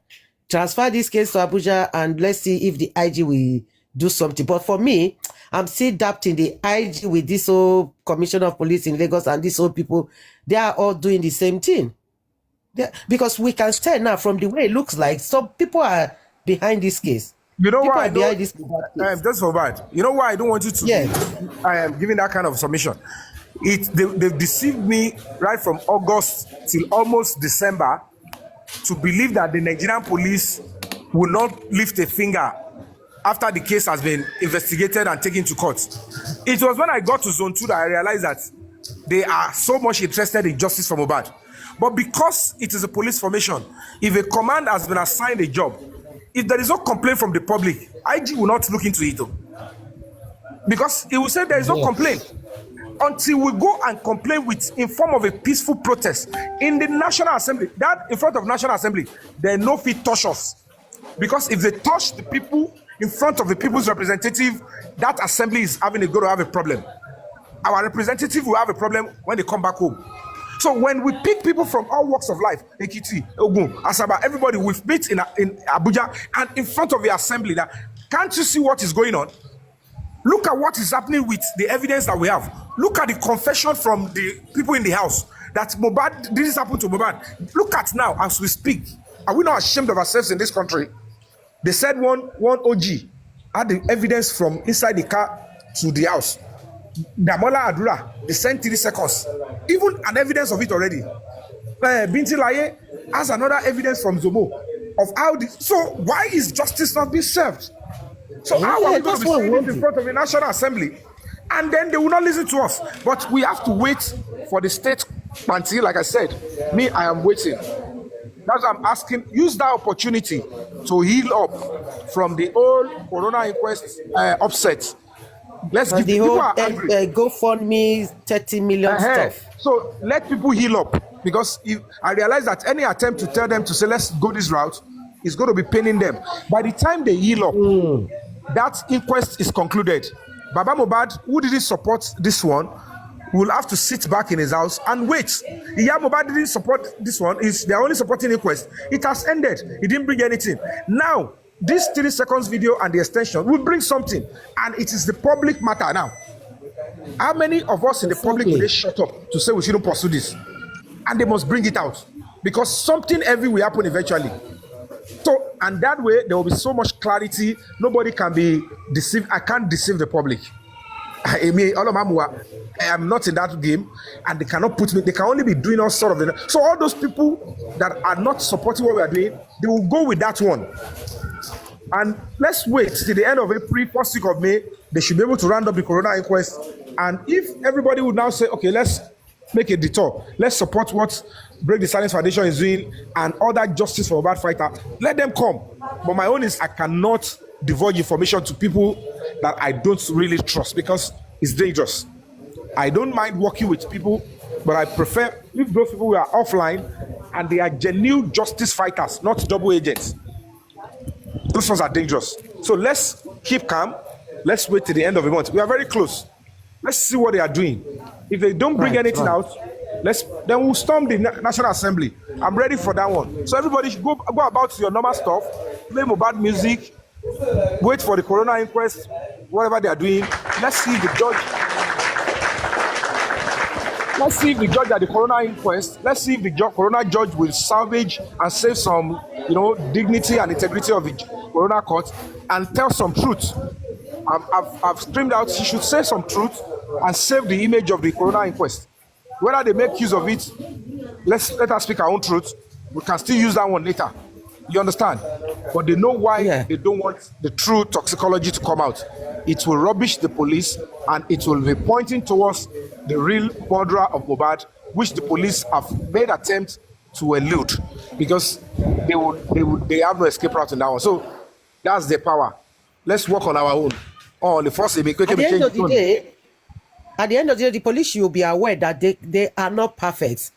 Transfer this case to Abuja and let's see if the IG will do something. But for me, I'm still doubting the IG with this whole commissioner of police in Lagos and these old people. They are all doing the same thing. Because we can tell now from the way it looks like some people are behind this case. You know people why are behind this case. That's for bad. You know why I don't want you to I am giving that kind of submission. They've deceived me right from August till almost December to believe that the Nigerian police will not lift a finger after the case has been investigated and taken to court. It was when I got to Zone 2 that I realized that they are so much interested in justice for Mohbad. But because it is a police formation, if a command has been assigned a job, if there is no complaint from the public, IG will not look into it. Because it will say there is no complaint. Until we go and complain in form of a peaceful protest in the National Assembly, that in front of National Assembly, there no fit touch us. Because if they touch the people in front of the people's representative, that assembly is going to have a problem. Our representative will have a problem when they come back home. So when we pick people from all walks of life, Ekiti, Ogun, Asaba, everybody, we've meet in Abuja and in front of the assembly, that can't you see what is going on? Look at what is happening with the evidence that we have. Look at the confession from the people in the house that Mohbad, this happened to Mohbad. Look at now as we speak. Are we not ashamed of ourselves in this country? They said one OG had the evidence from inside the car to the house. Damola Adura, they sent 3 seconds. Even an evidence of it already. Binti Laye has another evidence from Zomo of how so why is justice not being served? So how are we going to be saying this in front of the National Assembly? And then they will not listen to us. But we have to wait for the state until, like I said, I am waiting. That's why I'm asking, use that opportunity to heal up from the old Corona inquest upset. Let's give the whole GoFundMe 30 million stuff. So let people heal up, because if I realize that any attempt to tell them to say let's go this route is going to be paining them. By the time they heal up, that inquest is concluded. Baba Mohbad, who didn't support this one, will have to sit back in his house and wait. Yeah, Mohbad didn't support this one. They're only supporting inquest. It has ended. He didn't bring anything. Now, this 3 seconds video and the extension will bring something, and it is the public matter now. How many of us in the public will they shut up to say we shouldn't pursue this? And they must bring it out, because something heavy will happen eventually. So, and that way there will be so much clarity. Nobody can be deceived. I can't deceive the public. I am not in that game, and they cannot put me. They can only be doing all sort of. So all those people that are not supporting what we are doing, they will go with that one. And let's wait till the end of April, first week of May. They should be able to round up the Corona inquest. And if everybody would now say, okay, let's make a detour, let's support what Break the Silence Foundation is doing and other justice for a bad fighter, let them come. But my own is I cannot divulge information to people that I don't really trust, because it's dangerous. I don't mind working with people, but I prefer if those people who are offline and they are genuine justice fighters, not double agents. Those ones are dangerous. So let's keep calm. Let's wait till the end of the month. We are very close. Let's see what they are doing. If they don't bring anything out, then we'll storm the National Assembly. I'm ready for that one. So everybody should go about your normal stuff, play Mohbad music, wait for the Corona inquest, whatever they are doing. Let's see if the judge. Let's see if the judge at the coroner inquest. Let's see if the coroner judge will salvage and save some, dignity and integrity of the coroner court and tell some truth. I've screamed out. She should say some truth and save the image of the coroner inquest. Whether they make use of it, let us speak our own truth. We can still use that one later. You understand? But they know why they don't want the true toxicology to come out. It will rubbish the police and it will be pointing towards the real murderer of Mohbad, which the police have made attempts to elude because they have no escape route in that one. So that's their power. Let's work on our own. The first at the end of the day, the police should be aware that they are not perfect.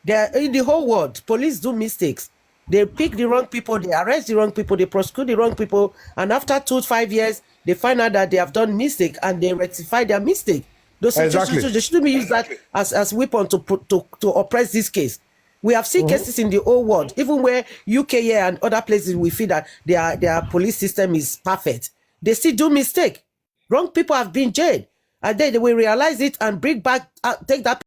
They're in the whole world. Police do mistakes. They pick the wrong people, they arrest the wrong people, they prosecute the wrong people, and after 2-5 years, they find out that they have done mistake and they rectify their mistake. Those situations, they shouldn't be used that as weapon to oppress this case. We have seen cases in the whole world, even where UK here and other places we feel that their police system is perfect. They still do mistake. Wrong people have been jailed, and then they will realize it and bring back, take that